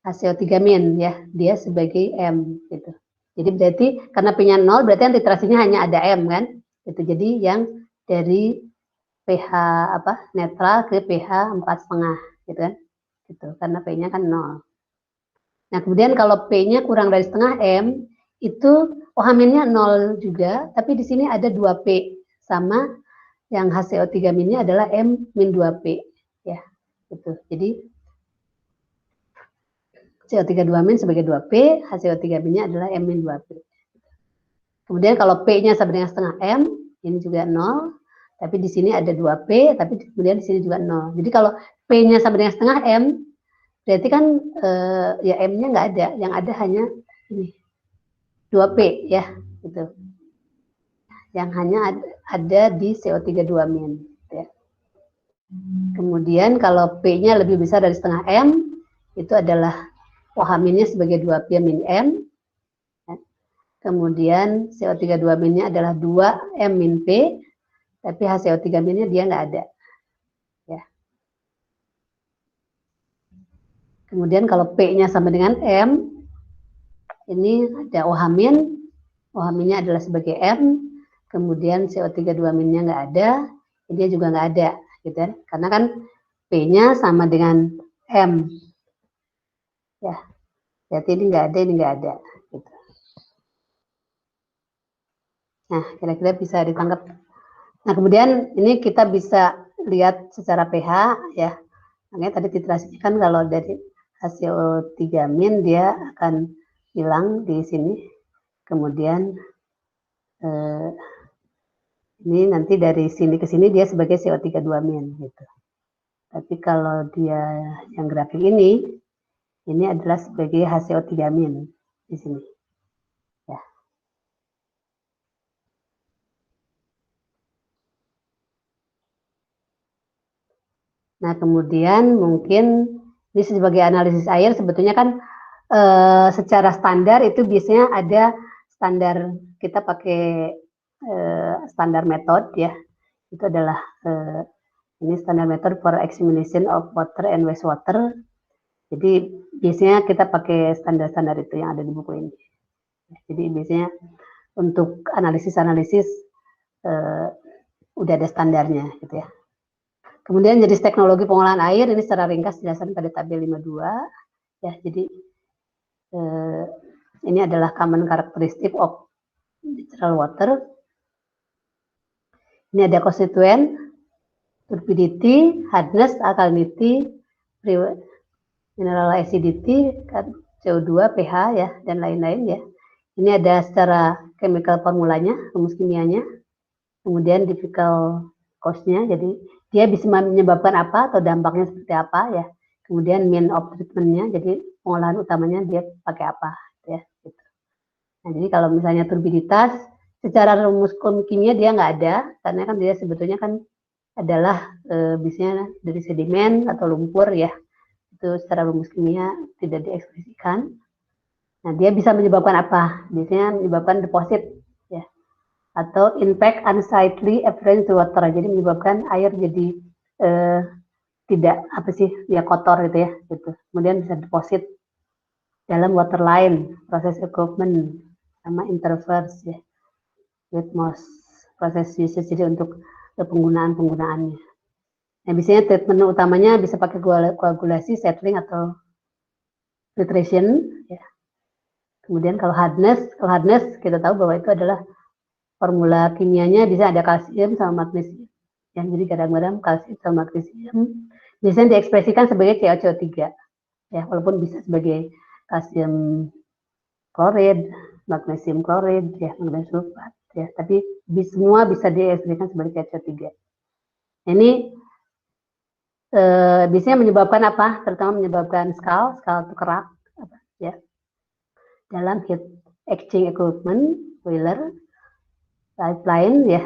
HCO3 min ya, dia sebagai M gitu. Jadi berarti karena P-nya 0 berarti yang titrasinya hanya ada M kan? Gitu. Jadi yang dari pH netral ke pH 4,5 gitu kan? Gitu. Karena P-nya kan 0. Nah, kemudian kalau P-nya kurang dari setengah M itu OH-nya 0 juga, tapi di sini ada 2P sama yang HCO3 minnya adalah M-2P ya. Gitu. Jadi CO3 2 min sebagai 2P, HCO3 minnya adalah M-2P. Kemudian kalau P-nya sama dengan setengah M, ini juga 0, tapi di sini ada 2P, tapi kemudian di sini juga 0. Jadi kalau P-nya sama dengan setengah M, berarti kan ya M-nya nggak ada, yang ada hanya ini 2P ya, gitu. Yang hanya ada di CO3 2 min. Ya. Kemudian kalau P-nya lebih besar dari setengah M, itu adalah OH-minnya sebagai 2P min M. Kemudian CO3 2 minnya adalah 2M min P, tapi HCO3 minnya dia nggak ada. Ya. Kemudian kalau P-nya sama dengan M, ini ada OH min, OH minnya adalah sebagai M, kemudian CO3 2 minnya nggak ada, dia juga nggak ada, gitu kan? Karena kan P-nya sama dengan M. Ya, berarti ini nggak ada, ini nggak ada. Gitu. Nah, kira-kira bisa ditangkap. Nah, kemudian ini kita bisa lihat secara pH ya. Makanya tadi titrasinya kan kalau dari HCO3 min dia akan hilang di sini. Kemudian ini nanti dari sini ke sini dia sebagai CO3 2 min gitu. Tapi kalau dia yang grafik ini adalah sebagai HCO3 min di sini. Ya. Nah, kemudian mungkin ini sebagai analisis air sebetulnya kan secara standar itu biasanya ada standar kita pakai standar metode ya. Itu adalah ini standar method for examination of water and wastewater. Jadi biasanya kita pakai standar-standar itu yang ada di buku ini. Jadi biasanya untuk analisis-analisis udah ada standarnya gitu ya. Kemudian jenis teknologi pengolahan air ini secara ringkas dijelaskan pada tabel 52 ya. Jadi ini adalah common characteristic of natural water. Ini ada konstituen, turbidity, hardness, alkalinity, mineral acidity, CO2, pH ya, dan lain-lain ya. Ini ada secara chemical formulanya, rumus kimianya, kemudian physical cause-nya, jadi dia bisa menyebabkan apa atau dampaknya seperti apa ya. Kemudian mean of treatment-nya, jadi pengolahan utamanya dia pakai apa ya. Gitu. Nah, jadi kalau misalnya turbiditas, secara rumus kimia dia nggak ada, karena kan dia sebetulnya kan adalah biasanya dari sedimen atau lumpur ya. Itu secara rumus kimia tidak diekspresikan. Nah, dia bisa menyebabkan apa? Biasanya menyebabkan deposit ya, atau impact unsightly appearance to water. Jadi menyebabkan air jadi tidak apa sih ya kotor gitu ya. Gitu. Kemudian bisa deposit dalam water line, proses equipment sama interface ya, with most proses usage jadi untuk penggunaannya. Nah, biasanya treatment utamanya bisa pakai koagulasi, settling atau filtration ya. Kemudian kalau hardness kita tahu bahwa itu adalah formula kimianya bisa ada kalsium sama magnesium. Ya, jadi kadang-kadang kalsium sama magnesium biasanya diekspresikan sebagai CaCO3. Ya, walaupun bisa sebagai kalsium klorid, magnesium klorid, ya, magnesium sulfat, ya, tapi semua bisa diekspresikan sebagai CaCO3. Ini biasanya menyebabkan apa? Terutama menyebabkan skal itu kerak, ya. Dalam heat exchanging equipment, boiler, pipeline, ya,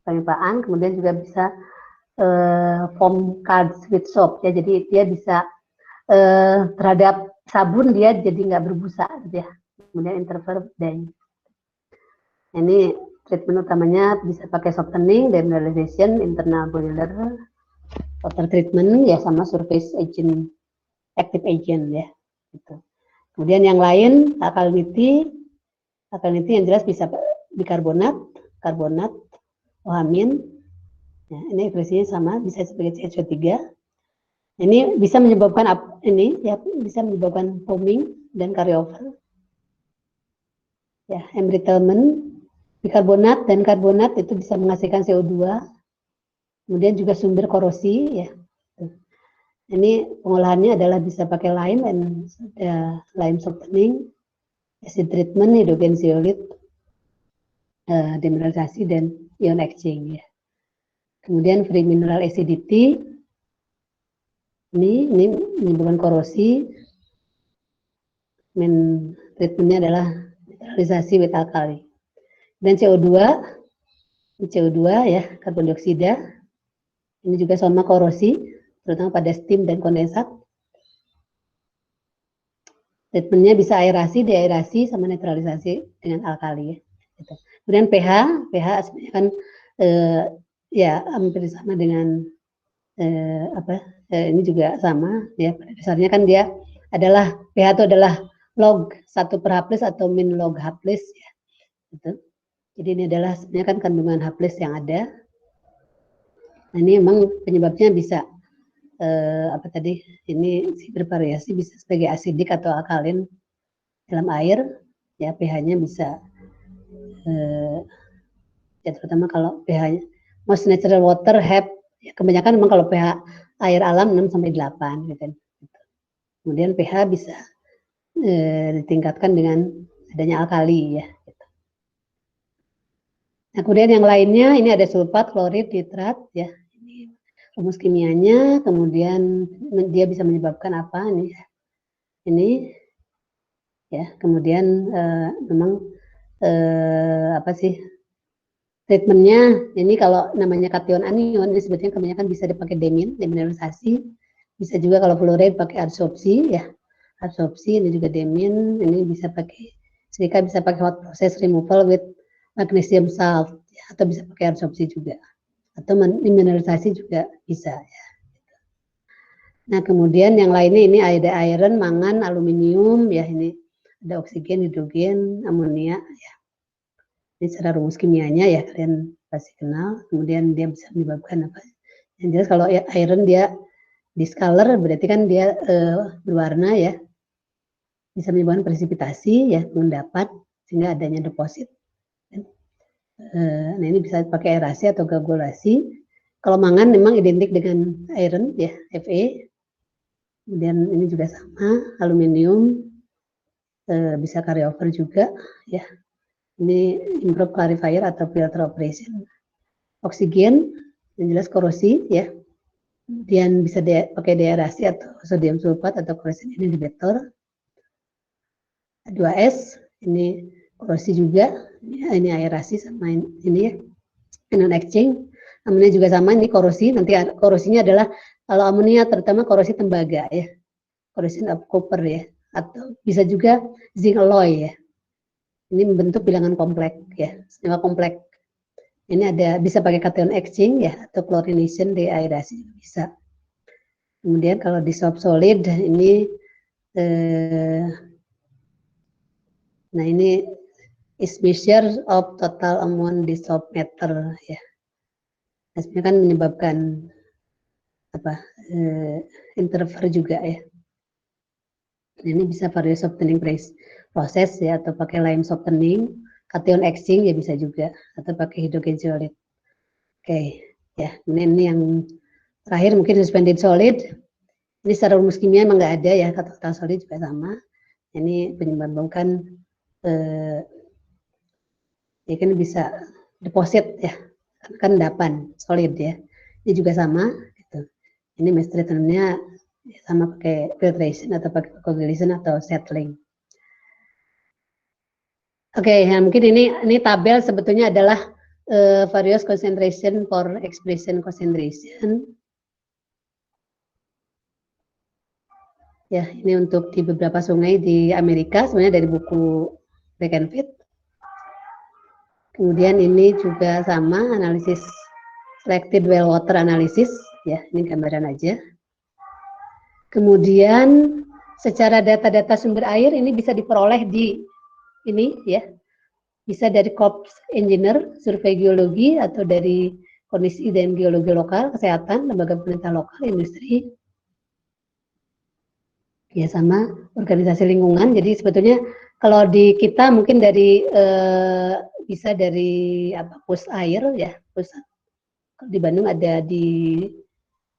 pemipaan, kemudian juga bisa foam card with soap, ya. Jadi dia bisa terhadap sabun dia jadi nggak berbusa, gitu ya. Kemudian interfere dan ini treatment utamanya bisa pakai softening, demineralization, internal boiler, water treatment, ya, sama surface agent, active agent, ya, gitu. Kemudian yang lain alkalinity yang jelas bisa bikarbonat, karbonat, ohamin. Ya, ini ekspresinya sama, bisa sebagai CH3. Ini bisa menyebabkan ini, ya, bisa menyebabkan foaming dan carryover. Ya, embrittlement, bikarbonat dan karbonat itu bisa menghasilkan CO2. Kemudian juga sumber korosi, ya. Ini pengolahannya adalah bisa pakai lime dan lime softening, acid treatment, hidrogen zeolite, demineralisasi dan ion exchange, ya. Kemudian free mineral acidity, ini menyebabkan korosi. Treatmentnya adalah neutralisasi with alkali. Dan CO2, ya, karbon dioksida, ini juga sama korosi, terutama pada steam dan kondensat. Treatmentnya bisa aerasi, deaerasi, sama netralisasi dengan alkali, ya. Gitu. Kemudian pH sebenarnya kan ya hampir sama dengan ini juga sama, ya. Pada dasarnya kan dia adalah pH itu adalah log 1 per H plus atau min log H plus, ya. Gitu. Jadi ini adalah sebenarnya kan kandungan H plus yang ada. Nah, ini memang penyebabnya bisa ini bervariasi, bisa sebagai asidik atau alkalin dalam air, ya, pH-nya bisa ya, terutama kalau pH-nya most natural water have, ya, kebanyakan memang kalau pH air alam 6 sampai 8, gitu. Kemudian pH bisa ditingkatkan dengan adanya alkali, ya. Gitu. Nah, kemudian yang lainnya ini ada sulfat, klorid, nitrat, ya. Ini rumus kimianya, kemudian dia bisa menyebabkan apa ini, ya. Kemudian memang treatmentnya ini kalau namanya kation anion ini sebetulnya kebanyakan bisa dipakai demineralisasi, bisa juga kalau fluoride pakai adsorpsi, ya. Adsorpsi ini juga demin, ini bisa pakai silika, bisa pakai hot process removal with magnesium salt, ya, atau bisa pakai adsorpsi juga, atau mineralisasi juga bisa, ya. Nah, kemudian yang lainnya ini ada iron, mangan, aluminium, ya, ini ada oksigen, hidrogen, amonia, ya. Ini secara rumus kimianya, ya, kalian pasti kenal. Kemudian dia bisa menyebabkan apa? Yang jelas kalau iron dia discolor, berarti kan dia berwarna, ya. Bisa menyebabkan presipitasi, ya, mendapat sehingga adanya deposit. Nah, ini bisa pakai aerasi atau gagulasi. Kalau mangan memang identik dengan iron, ya, Fe. Kemudian ini juga sama, aluminium, bisa carryover juga, ya. Ini improve clarifier atau filter operation. Oksigen, yang jelas korosi, ya. Kemudian bisa pakai deaerasi atau sodium sulfat atau corrosion inhibitor. 2S, ini korosi juga, ya, ini aerasi sama ini, ya, ion exchange. Amonia juga sama, ini korosi. Nanti korosinya adalah kalau amonia terutama korosi tembaga, ya, corrosion of copper, ya, atau bisa juga zinc alloy, ya. Ini membentuk bilangan kompleks, ya, senyawa kompleks. Ini ada bisa pakai cation exchange, ya, atau chlorination, deaerasi bisa. Kemudian kalau dissolved solid ini nah ini is measure of total amount dissolved matter, ya. Nah, sebenarnya kan menyebabkan apa interfere juga, ya. Ini bisa various softening proses, ya, atau pakai lime softening, cation exchange, ya, bisa juga, atau pakai hidrogen zeolite. Oke, ya. Ini yang terakhir mungkin suspended solid. Ini secara rumus kimia memang nggak ada, ya, total solid juga sama. Ini menyebabkan ya kan bisa deposit, ya, kan endapan solid, ya. Ini juga sama, gitu. Ini mass treatment-nya sama pakai filtration atau pakai coagulation atau settling. Oke, ya mungkin ini tabel sebetulnya adalah various concentration for expression concentration. Ya, ini untuk di beberapa sungai di Amerika, sebenarnya dari buku Black and Fit. Kemudian ini juga sama, analisis selected well water analysis, ya, ini gambaran aja. Kemudian secara data-data sumber air ini bisa diperoleh di ini, ya, bisa dari Corps Engineer, survei geologi, atau dari kondisi dan geologi lokal, kesehatan, lembaga pemerintah lokal, industri, ya sama organisasi lingkungan. Jadi sebetulnya kalau di kita mungkin dari bisa dari pus air, ya, pus di Bandung ada di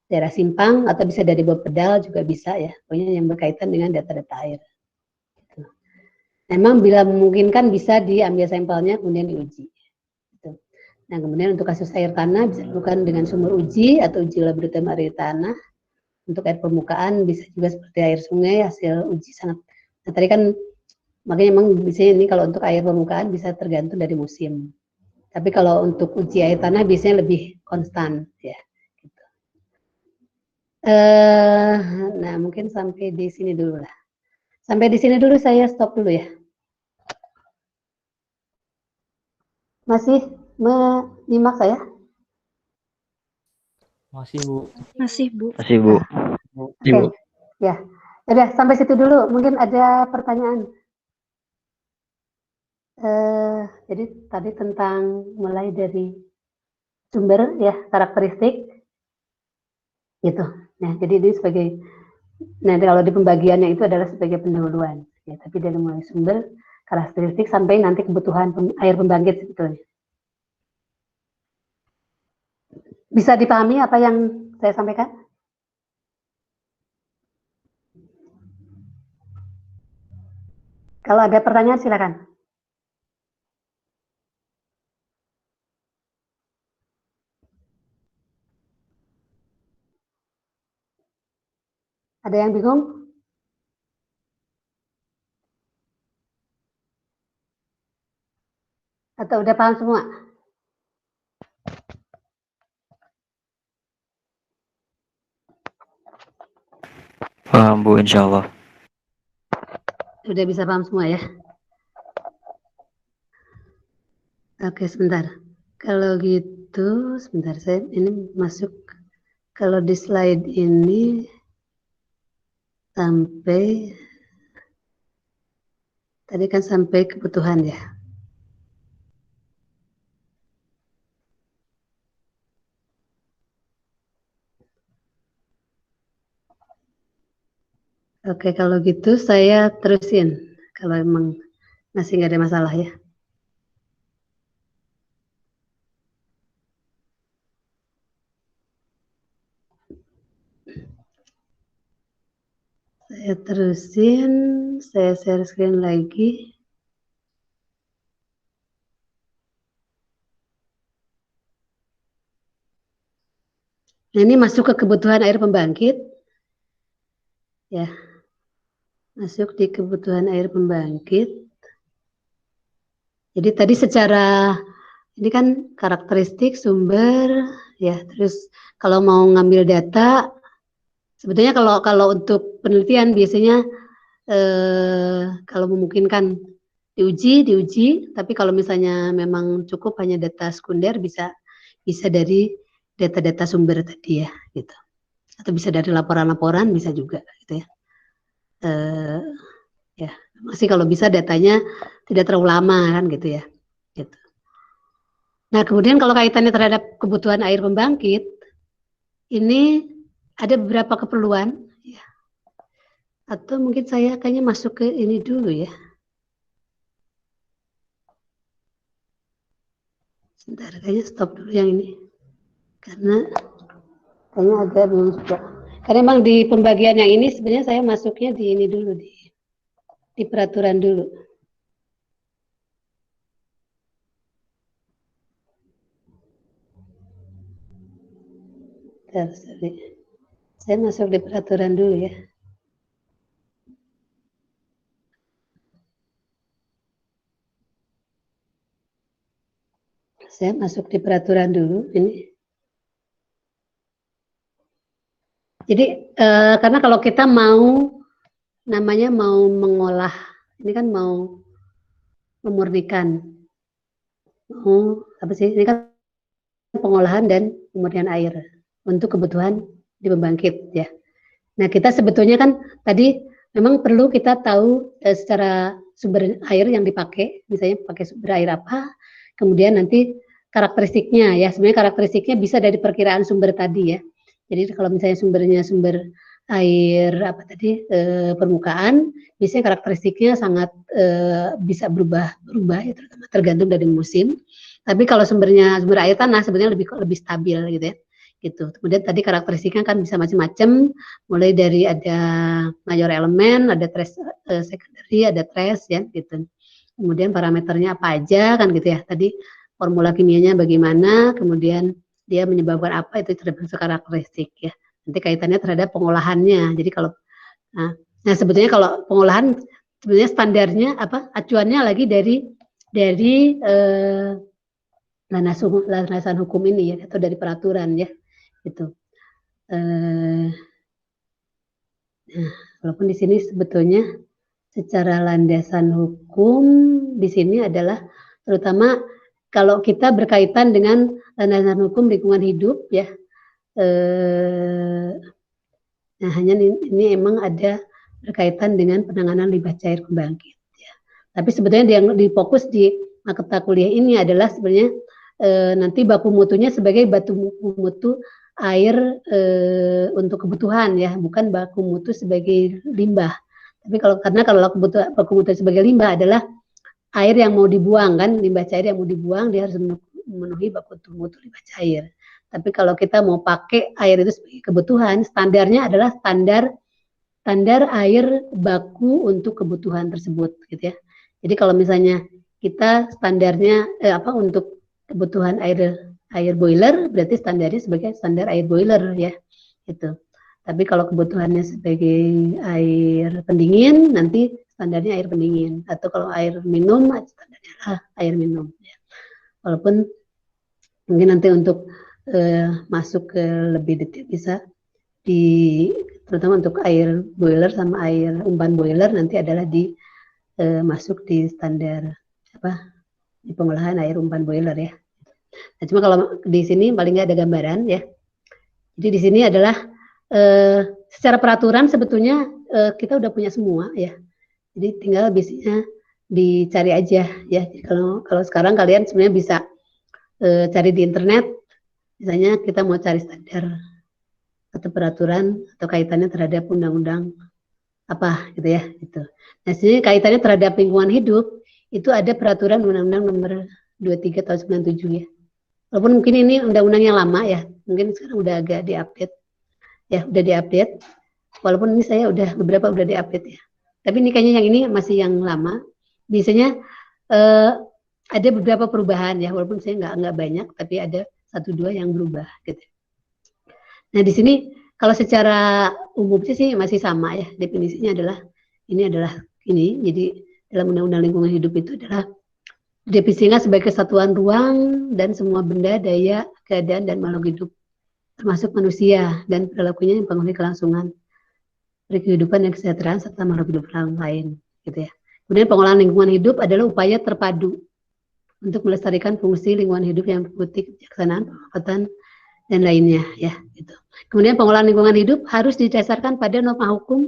daerah Simpang, atau bisa dari Bapedal juga bisa, ya, pokoknya yang berkaitan dengan data-data air. Gitu. Memang bila memungkinkan bisa diambil sampelnya kemudian diuji. Gitu. Nah, kemudian untuk kasus air tanah bisa dilakukan dengan sumber uji atau uji laboratorium air tanah. Untuk air permukaan bisa juga seperti air sungai, hasil uji sangat. Nah, tadi kan makanya memang biasanya ini kalau untuk air permukaan bisa tergantung dari musim. Tapi kalau untuk uji air tanah biasanya lebih konstan, ya. Gitu. Nah, mungkin sampai di sini dulu lah. Sampai di sini dulu, saya stop dulu ya. Masih menyimak saya? Masih, Bu. Masih, Bu. Masih, Bu. Oke, ya. Udah, sampai situ dulu. Mungkin ada pertanyaan. Jadi tadi tentang mulai dari sumber, ya, karakteristik, gitu. Nah, jadi ini sebagai, nah kalau di pembagiannya itu adalah sebagai pendahuluan, ya. Tapi dari mulai sumber, karakteristik sampai nanti kebutuhan air pembangkit sebetulnya. Bisa dipahami apa yang saya sampaikan? Kalau ada pertanyaan silakan. Ada yang bingung? Atau udah paham semua? Paham, Bu, insya Allah. Udah bisa paham semua, ya? Oke, sebentar. Kalau gitu, sebentar, saya ini masuk. Kalau di slide ini sampai, tadi kan sampai kebutuhan, ya. Oke, kalau gitu saya terusin. Kalau emang masih nggak ada masalah, ya. Saya terusin, saya share screen lagi. Nah, ini masuk ke kebutuhan air pembangkit, ya. Masuk di kebutuhan air pembangkit. Jadi tadi secara, ini kan karakteristik sumber, ya. Terus kalau mau ngambil data, sebetulnya kalau untuk penelitian biasanya kalau memungkinkan diuji, tapi kalau misalnya memang cukup hanya data sekunder bisa dari data-data sumber tadi, ya, gitu. Atau bisa dari laporan-laporan bisa juga, gitu, ya. Ya, masih kalau bisa datanya tidak terlalu lama kan, gitu, ya. Gitu. Nah, kemudian kalau kaitannya terhadap kebutuhan air pembangkit, ini ada beberapa keperluan, ya. Atau mungkin saya kayaknya masuk ke ini dulu, ya. Sebentar, kayaknya stop dulu yang ini. Karena kayaknya agak belum juga. Karena memang di pembagian yang ini sebenarnya saya masuknya di ini dulu, di peraturan dulu. Sorry. Saya masuk di peraturan dulu ya. Saya masuk di peraturan dulu ini. Jadi karena kalau kita mau namanya mau mengolah, ini kan mau memurnikan, mau apa sih? Ini kan pengolahan dan pemurnian air untuk kebutuhan di pembangkit ya. Nah kita sebetulnya kan tadi memang perlu kita tahu secara sumber air yang dipakai, misalnya pakai sumber air apa, kemudian nanti karakteristiknya ya, sebenarnya karakteristiknya bisa dari perkiraan sumber tadi ya. Jadi kalau misalnya sumbernya sumber air apa tadi permukaan, biasanya karakteristiknya sangat bisa berubah ya, tergantung dari musim. Tapi kalau sumbernya sumber air tanah sebenarnya lebih stabil gitu ya. Gitu. Kemudian tadi karakteristiknya kan bisa macam-macam, mulai dari ada mayor elemen, ada trace secondary, ada trace ya gitu. Kemudian parameternya apa aja kan gitu ya. Tadi formula kimianya bagaimana, kemudian dia menyebabkan apa itu termasuk karakteristik ya. Nanti kaitannya terhadap pengolahannya. Jadi kalau nah sebetulnya kalau pengolahan sebenarnya standarnya apa acuannya lagi dari landasan hukum ini ya atau dari peraturan ya gitu. Nah, walaupun di sini sebetulnya secara landasan hukum di sini adalah terutama kalau kita berkaitan dengan landasan hukum lingkungan hidup ya. Nah, hanya ini emang ada berkaitan dengan penanganan limbah cair pembangkit. Ya. Tapi sebetulnya yang difokus di mata kuliah ini adalah sebenarnya nanti baku mutunya sebagai baku mutu air untuk kebutuhan ya, bukan baku mutu sebagai limbah. Tapi karena kalau baku mutu sebagai limbah adalah air yang mau dibuang kan, limbah cair yang mau dibuang dia harus memenuhi baku mutu limbah cair. Tapi kalau kita mau pakai air itu sebagai kebutuhan, standarnya adalah standar air baku untuk kebutuhan tersebut, gitu ya. Jadi kalau misalnya kita standarnya untuk kebutuhan air boiler, berarti standarnya sebagai standar air boiler ya, gitu. Tapi kalau kebutuhannya sebagai air pendingin, nanti standarnya air pendingin. Atau kalau air minum, standarnya air minum. Ya. Walaupun mungkin nanti untuk masuk ke lebih detail bisa terutama untuk air boiler sama air umpan boiler nanti adalah masuk di standar di pengolahan air umpan boiler ya. Nah, cuma kalau di sini paling nggak ada gambaran ya. Jadi di sini adalah secara peraturan sebetulnya kita udah punya semua ya. Jadi tinggal bisanya dicari aja ya. Jadi kalau sekarang kalian sebenarnya bisa cari di internet, misalnya kita mau cari standar atau peraturan atau kaitannya terhadap undang-undang apa gitu ya gitu. Nah, sini kaitannya terhadap lingkungan hidup itu ada peraturan undang-undang nomor 23 tahun 97 ya. Walaupun mungkin ini undang-undang yang lama ya, mungkin sekarang udah agak diupdate. Ya, udah diupdate. Walaupun ini saya beberapa udah diupdate ya. Tapi ini kayaknya yang ini masih yang lama. Biasanya ada beberapa perubahan ya, walaupun saya nggak banyak, tapi ada 1-2 yang berubah gitu. Nah, di sini kalau secara umum sih masih sama ya, definisinya adalah ini. Jadi dalam Undang-Undang Lingkungan Hidup itu adalah definisinya sebagai kesatuan ruang dan semua benda, daya, keadaan dan makhluk hidup termasuk manusia dan perilakunya yang mempengaruhi kelangsungan kehidupan dan kesejahteraan serta makhluk hidup lain gitu ya. Kemudian pengolahan lingkungan hidup adalah upaya terpadu untuk melestarikan fungsi lingkungan hidup yang meliputi kebijaksanaan, pemanfaatan dan lainnya ya gitu. Kemudian pengolahan lingkungan hidup harus didasarkan pada norma hukum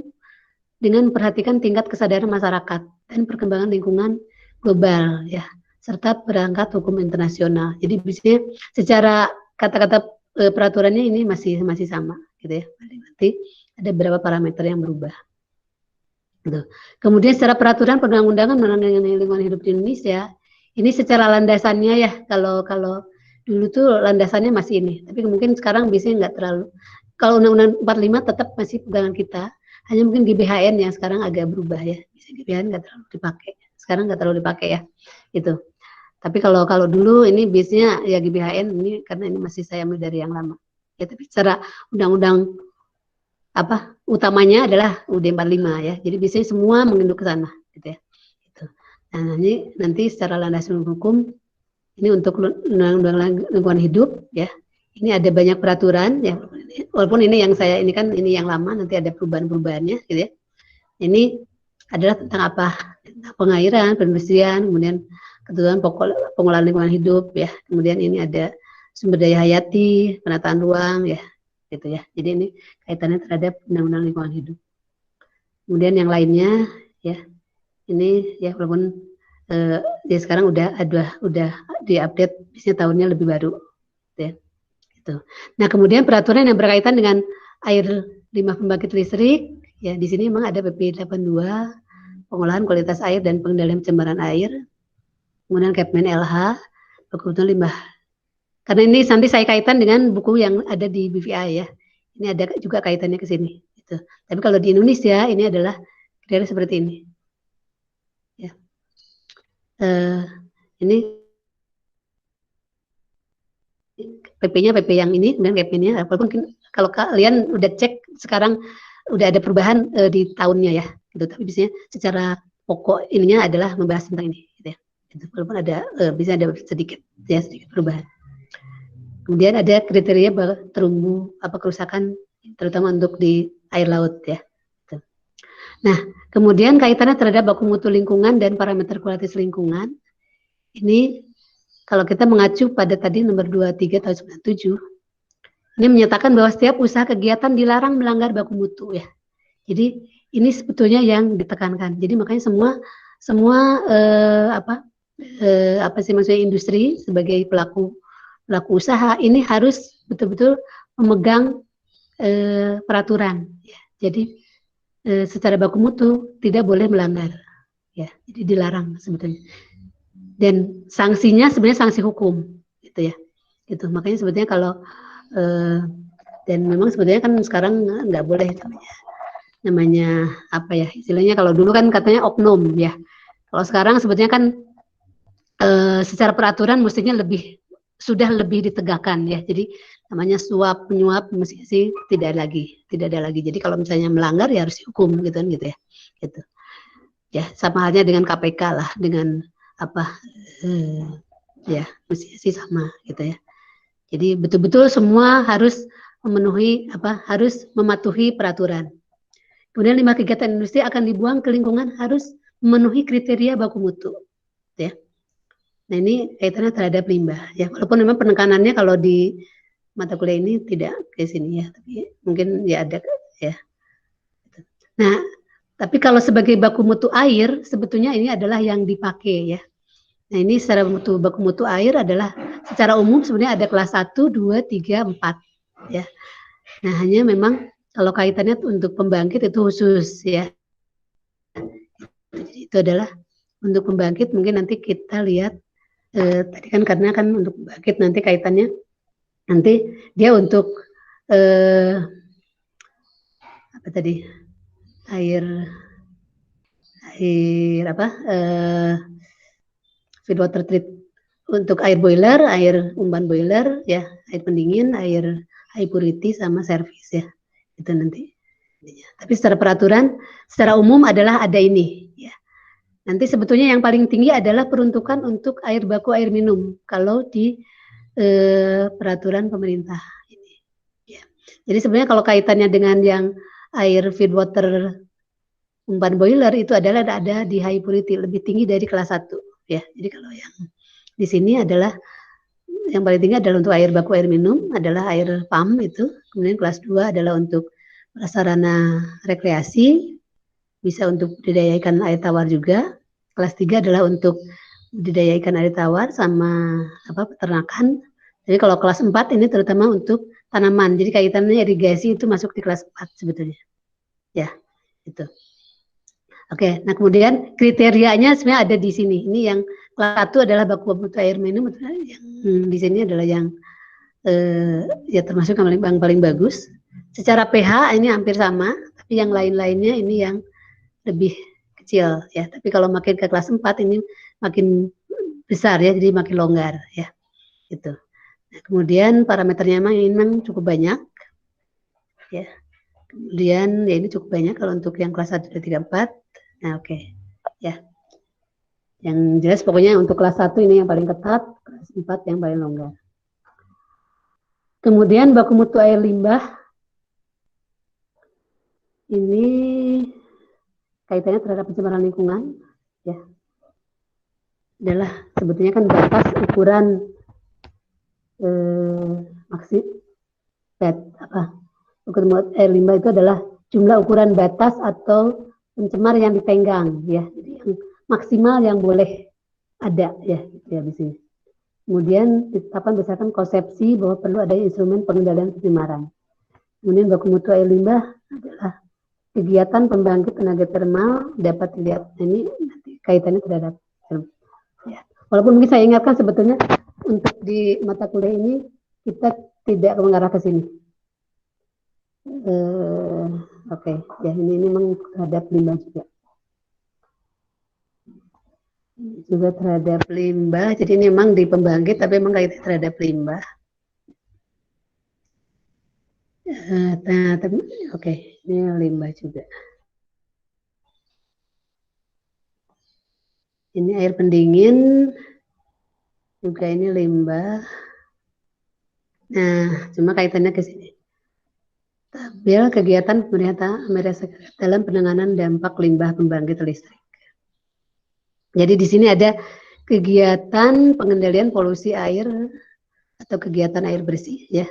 dengan memperhatikan tingkat kesadaran masyarakat dan perkembangan lingkungan global ya serta perangkat hukum internasional. Jadi biasanya secara kata-kata peraturannya ini masih sama gitu ya. Nanti ada beberapa parameter yang berubah. Gitu. Kemudian secara peraturan perundang-undangan mengenai lingkungan hidup di Indonesia ini secara landasannya ya kalau dulu tuh landasannya masih ini, tapi mungkin sekarang biasanya nggak terlalu. Kalau Undang-Undang 45 tetap masih pegangan kita, hanya mungkin GBHN yang sekarang agak berubah ya. Bisa GBHN nggak terlalu dipakai, sekarang nggak terlalu dipakai ya, gitu. Tapi kalau dulu ini biasanya ya GBHN ini karena ini masih saya ambil dari yang lama. ya, tapi secara undang-undang apa utamanya adalah UUD 45 ya. Jadi biasanya semua menginduk ke sana gitu ya. Gitu. Nah, nanti secara landasan hukum ini untuk undang-undang lingkungan hidup ya. Ini ada banyak peraturan ya. Walaupun ini yang saya ini kan ini yang lama, nanti ada perubahan-perubahannya gitu ya. Ini adalah tentang apa? Tentang pengairan, perindustrian, kemudian ketentuan pokok pengelolaan lingkungan hidup ya. Kemudian ini ada sumber daya hayati, penataan ruang ya, gitu ya. Jadi ini kaitannya terhadap undang-undang lingkungan hidup. Kemudian yang lainnya ya, ini ya walaupun ya sekarang udah diupdate, biasanya tahunnya lebih baru, ya. Gitu. Nah kemudian peraturan yang berkaitan dengan air limbah pembangkit listrik, ya di sini memang ada PP 82 pengolahan kualitas air dan pengendalian pencemaran air, kemudian Kepmen LH, kebutuhan limbah. Karena ini nanti saya kaitan dengan buku yang ada di BVI ya. Ini ada juga kaitannya ke sini. Gitu. Tapi kalau di Indonesia ini adalah kriteria seperti ini. Ya. Ini PP-nya PP yang ini, kemudian PP-nya. Walaupun kalau kalian udah cek sekarang udah ada perubahan di tahunnya ya. Gitu. Tapi biasanya secara pokok ininya adalah membahas tentang ini. Gitu ya. Gitu. Walaupun ada bisa ada sedikit perubahan. Kemudian ada kriteria terumbu apa kerusakan terutama untuk di air laut ya. Nah, kemudian kaitannya terhadap baku mutu lingkungan dan parameter kualitas lingkungan. Ini kalau kita mengacu pada tadi nomor 23 tahun 97, ini menyatakan bahwa setiap usaha kegiatan dilarang melanggar baku mutu ya. Jadi ini sebetulnya yang ditekankan. Jadi makanya semua apa sih maksudnya industri sebagai pelaku usaha ini harus betul-betul memegang peraturan. Ya. Jadi secara baku mutu tidak boleh melanggar, ya. Jadi dilarang sebetulnya. Dan sanksinya sebenarnya sanksi hukum, gitu ya. Gitu. Makanya sebetulnya kalau dan memang sebetulnya kan sekarang nggak boleh namanya apa ya istilahnya kalau dulu kan katanya oknum ya. Kalau sekarang sebetulnya kan secara peraturan mestinya sudah lebih ditegakkan ya. Jadi namanya suap menyuap mesti tidak ada lagi. Jadi kalau misalnya melanggar ya harus dihukum gitu kan gitu ya. Gitu. Ya, sama halnya dengan KPK lah, dengan apa ya mesti sama gitu ya. Jadi betul-betul semua harus harus mematuhi peraturan. Kemudian limbah kegiatan industri akan dibuang ke lingkungan harus memenuhi kriteria baku mutu ya. Nah ini kaitannya terhadap limbah ya, walaupun memang penekanannya kalau di mata kuliah ini tidak ke sini ya, tapi mungkin ya ada ya. Nah, tapi kalau sebagai baku mutu air sebetulnya ini adalah yang dipakai ya. Nah ini secara baku mutu air adalah secara umum sebenarnya ada kelas 1, 2, 3, 4 ya. Nah hanya memang kalau kaitannya untuk pembangkit itu khusus ya. Jadi itu adalah untuk pembangkit mungkin nanti kita lihat tadi kan karena kan untuk pembangkit nanti kaitannya nanti dia untuk apa tadi air apa feed water treat untuk air boiler, air umpan boiler ya, air pendingin, air high purity sama servis ya itu nanti. Tapi secara peraturan secara umum adalah ada ini ya. Nanti sebetulnya yang paling tinggi adalah peruntukan untuk air baku air minum kalau di peraturan pemerintah ini. Ya. Jadi sebenarnya kalau kaitannya dengan yang air feed water umpan boiler itu adalah ada di high purity lebih tinggi dari kelas 1 ya. Jadi kalau yang di sini adalah yang paling tinggi adalah untuk air baku air minum adalah air pump itu. Kemudian kelas 2 adalah untuk prasarana rekreasi, bisa untuk budidaya ikan air tawar juga. Kelas 3 adalah untuk budidaya ikan air tawar sama peternakan. Jadi kalau kelas 4 ini terutama untuk tanaman. Jadi kaitannya irigasi itu masuk di kelas 4 sebetulnya. Ya, itu. Oke, nah kemudian kriterianya sebenarnya ada di sini. Ini yang kelas 1 adalah baku mutu air minum, yang di sini adalah yang ya termasuk yang paling bagus. Secara pH ini hampir sama, tapi yang lain-lainnya ini yang lebih kecil ya. Tapi kalau makin ke kelas 4 ini makin besar ya, jadi makin longgar ya. Gitu. Nah, kemudian parameternya memang cukup banyak, ya. Kemudian ya ini cukup banyak kalau untuk yang kelas 1, 2, 3, 4. Nah, oke. Ya. Yang jelas pokoknya untuk kelas 1 ini yang paling ketat, kelas 4 yang paling longgar. Kemudian baku mutu air limbah ini kaitannya terhadap pencemaran lingkungan, ya. Adalah sebetulnya kan batas ukuran maksud ukuran air limbah itu adalah jumlah ukuran batas atau pencemar yang ditenggang, ya. Jadi yang maksimal yang boleh ada, ya, gitu ya di sini. Kemudian ditetapkan berdasarkan konsepsi bahwa perlu ada instrumen pengendalian pencemaran. Kemudian baku mutu air limbah adalah kegiatan pembangkit tenaga termal dapat dilihat ini nanti kaitannya terhadap, ya. Walaupun mungkin saya ingatkan sebetulnya untuk di mata kuliah ini kita tidak mengarah ke sini. Oke. Ya ini memang terhadap limbah juga. Juga terhadap limbah, jadi ini memang di pembangkit tapi memang kaitannya terhadap limbah. Tapi oke, ini limbah juga. Ini air pendingin, juga ini limbah. Nah, cuma kaitannya ke sini. Tabel kegiatan pemerintah Amerika Serikat dalam penanganan dampak limbah pembangkit listrik. Jadi di sini ada kegiatan pengendalian polusi air atau kegiatan air bersih, ya.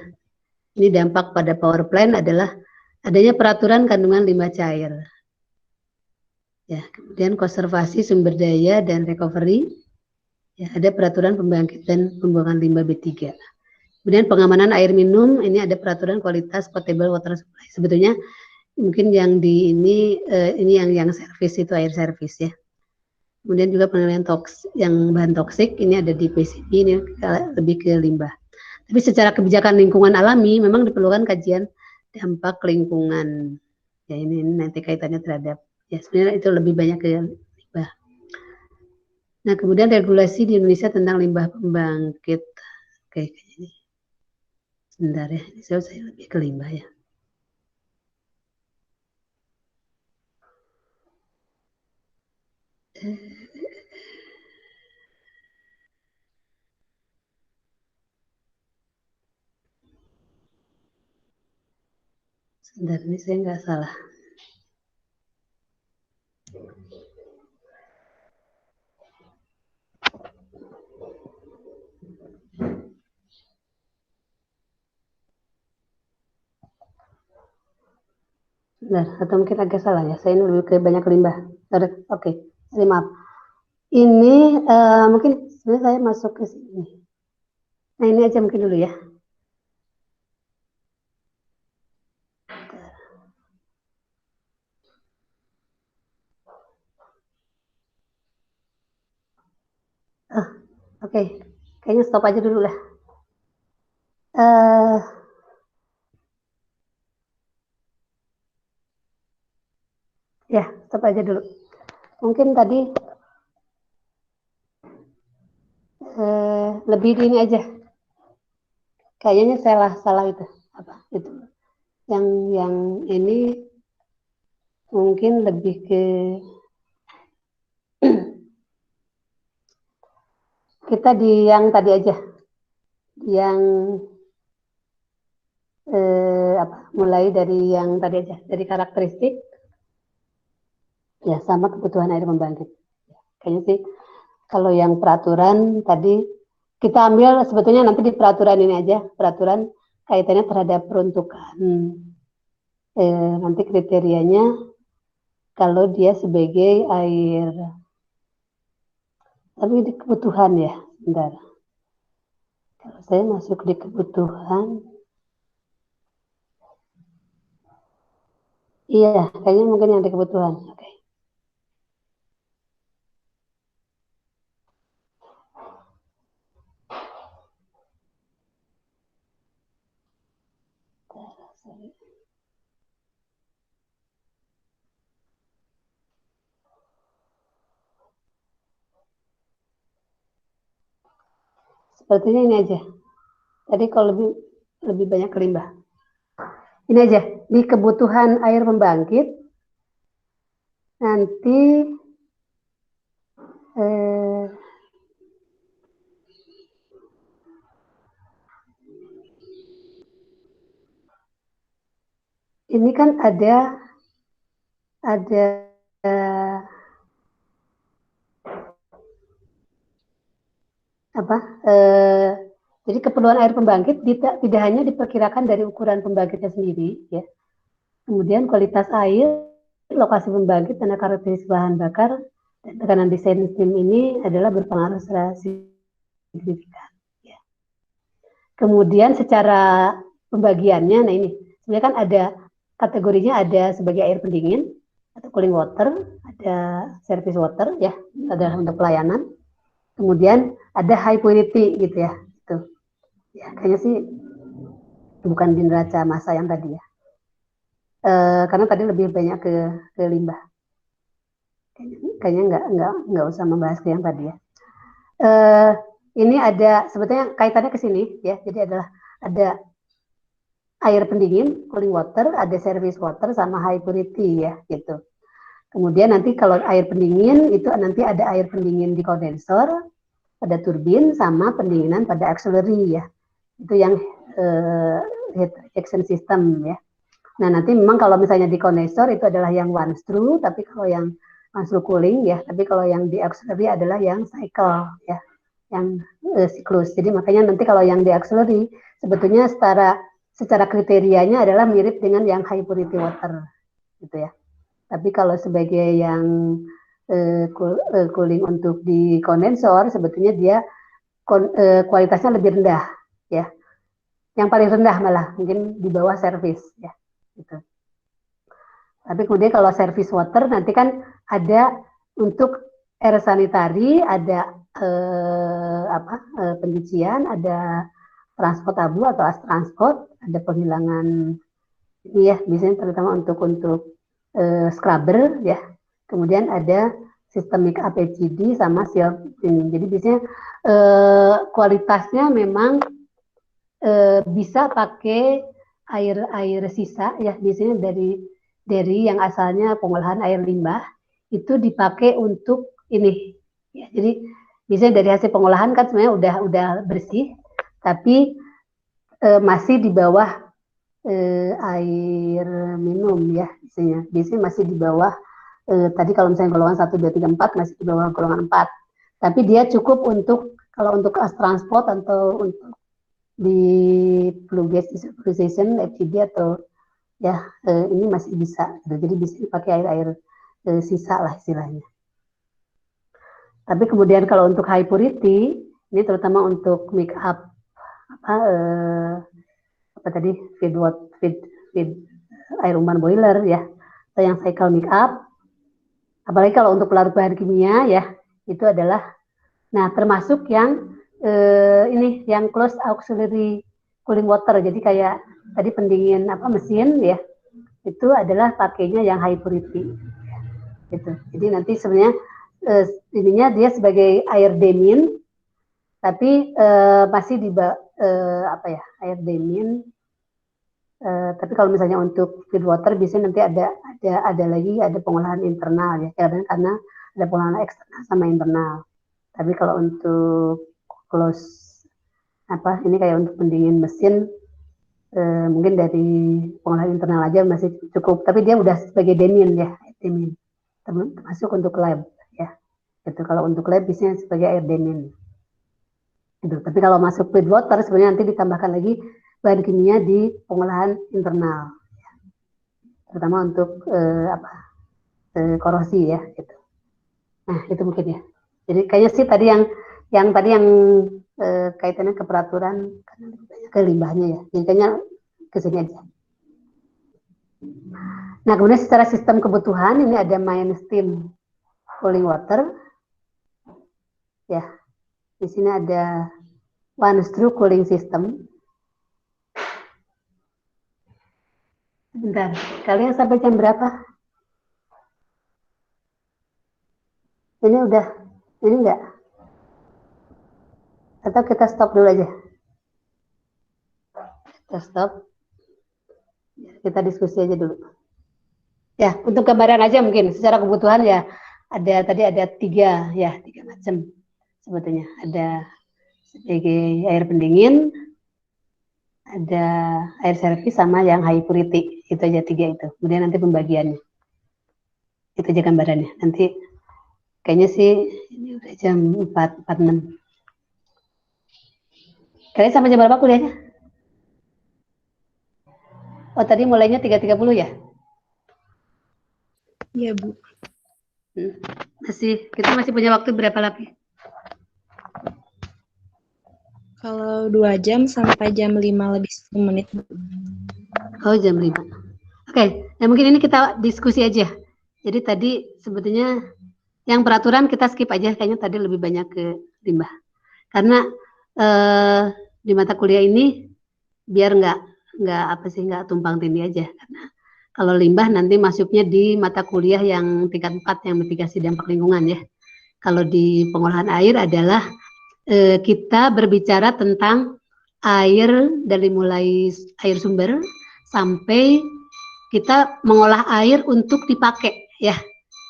Ini dampak pada power plant adalah adanya peraturan kandungan limbah cair. Ya, kemudian konservasi sumber daya dan recovery. Ya, ada peraturan pembangkit dan pembuangan limbah B3. Kemudian pengamanan air minum, ini ada peraturan kualitas potable water supply. Sebetulnya mungkin yang di ini yang servis itu air servis, ya. Kemudian juga penilaian yang bahan toksik, ini ada di PCB, ini lebih ke limbah. Tapi secara kebijakan lingkungan alami memang diperlukan kajian dampak lingkungan. Ya ini nanti kaitannya terhadap, ya sebenarnya itu lebih banyak ke limbah. Nah, kemudian regulasi di Indonesia tentang limbah pembangkit. Oke, ini. Sebentar ya, ini saya lebih ke limbah, ya. Sebentar, ini saya nggak salah. Nah, atau mungkin agak salah ya. Saya ini lebih ke banyak limbah. Oke, maaf. Ini mungkin sebenarnya saya masuk ke sini. Nah, ini aja mungkin dulu, ya. Oke, kayaknya stop aja dulu lah. Ya, stop aja dulu. Mungkin tadi lebih di ini aja. Kayaknya salah itu. Apa itu? Yang ini mungkin lebih ke kita di yang tadi aja. Yang mulai dari yang tadi aja, dari karakteristik, ya sama kebutuhan air pembangkit. Kayaknya sih kalau yang peraturan tadi kita ambil sebetulnya nanti di peraturan ini aja, peraturan kaitannya terhadap peruntukan. Nanti kriterianya kalau dia sebagai air, tapi di kebutuhan, ya, bentar. Kalau saya masuk di kebutuhan, iya, kayaknya mungkin yang di kebutuhan. Oke. Sepertinya ini aja. Tadi kalau lebih banyak ke limbah. Ini aja, di kebutuhan air pembangkit, nanti ini kan ada apa? Jadi keperluan air pembangkit tidak hanya diperkirakan dari ukuran pembangkitnya sendiri, ya. Kemudian kualitas air, lokasi pembangkit, dan karakteristik bahan bakar, dan tekanan desain sistem ini adalah berpengaruh secara signifikan. Ya. Kemudian secara pembagiannya, nah ini sebenarnya kan ada kategorinya, ada sebagai air pendingin atau cooling water, ada service water, ya, adalah untuk pelayanan. Kemudian ada high purity gitu ya, itu. Ya, kayaknya sih bukan di neraca massa yang tadi ya. Karena tadi lebih banyak ke limbah. Kayaknya nggak usah membahas ke yang tadi ya. Ini ada sebetulnya kaitannya ke sini ya. Jadi ada air pendingin, cooling water, ada service water sama high purity ya gitu. Kemudian nanti kalau air pendingin itu nanti ada air pendingin di kondensor, pada turbin sama pendinginan pada auxiliary ya. Itu yang heat rejection system ya. Nah, nanti memang kalau misalnya di kondensor itu adalah yang one screw, tapi kalau yang one screw cooling ya, tapi kalau yang di auxiliary adalah yang cycle ya, yang siklus. Jadi makanya nanti kalau yang di auxiliary sebetulnya secara kriterianya adalah mirip dengan yang high purity water gitu ya. Tapi kalau sebagai yang cooling untuk di kondensor sebetulnya dia kualitasnya lebih rendah ya. Yang paling rendah malah mungkin di bawah service ya gitu. Tapi kemudian kalau service water nanti kan ada untuk air sanitary, ada pencucian, ada transport abu atau as transport, ada penghilangan ini ya, biasanya terutama untuk scrubber ya. Kemudian ada sistem make up HCD sama seal ini. Jadi biasanya kualitasnya memang bisa pakai air sisa ya, biasanya dari yang asalnya pengolahan air limbah itu dipakai untuk ini ya. Jadi biasanya dari hasil pengolahan kan sebenarnya udah bersih, tapi masih di bawah air minum ya, biasanya masih di bawah tadi kalau misalnya golongan 1, 2, 3, 4 masih di bawah golongan 4, tapi dia cukup untuk kalau untuk as transport atau untuk di flue gas desulfurization FGD atau ya ini masih bisa gitu. Jadi bisa dipakai air sisa lah istilahnya. Tapi kemudian kalau untuk high purity ini terutama untuk make up tadi feed air umpan boiler ya, atau yang cycle make up, apalagi kalau untuk pelarut bahan kimia ya, itu adalah nah termasuk yang ini yang closed auxiliary cooling water. Jadi kayak tadi pendingin mesin ya, itu adalah pakainya yang high purity gitu. Jadi nanti sebenarnya ininya dia sebagai air demin, tapi masih di air demin. Tapi kalau misalnya untuk feed water biasanya nanti ada lagi ada pengolahan internal ya, karena ada pengolahan eksternal sama internal. Tapi kalau untuk close ini kayak untuk pendingin mesin mungkin dari pengolahan internal aja masih cukup. Tapi dia udah sebagai demin ya, demin termasuk untuk lab ya. Itu kalau untuk lab biasanya sebagai air demin. Itu. Tapi kalau masuk feed water sebenarnya nanti ditambahkan lagi bahan kimia di pengolahan internal, ya. Terutama untuk korosi ya. Gitu. Nah itu mungkin ya. Jadi kayaknya sih tadi yang kaitannya ke peraturan karena lebih banyak ke limbahnya ya. Jadi kayaknya kesini aja. Nah kemudian secara sistem kebutuhan ini ada main steam cooling water, ya. Di sini ada one screw cooling system. Bentar, kalian sampai jam berapa? Ini udah, ini enggak? Atau kita stop dulu aja? Kita stop. Kita diskusi aja dulu. Ya, untuk gambaran aja mungkin secara kebutuhan ya tadi ada tiga macam sebetulnya. Ada sebagai air pendingin, ada air servis sama yang high purity. Itu aja tiga itu. Kemudian nanti pembagiannya. Itu aja gambarannya. Nanti kayaknya sih ini udah jam 4.46. Kalian sampai jam berapa kuliahnya? Oh, tadi mulainya 3.30 ya? Iya, Bu. Kita masih punya waktu berapa lagi? Kalau 2 jam sampai jam 5 lebih 10 menit, Bu. Oh, jam 5. Oke, ya mungkin ini kita diskusi aja. Jadi tadi sebetulnya yang peraturan kita skip aja, kayaknya tadi lebih banyak ke limbah. Karena di mata kuliah ini biar nggak tumpang tindih aja. Karena kalau limbah nanti masuknya di mata kuliah yang tingkat 4 yang mitigasi dampak lingkungan ya. Kalau di pengolahan air adalah kita berbicara tentang air dari mulai air sumber sampai kita mengolah air untuk dipakai ya.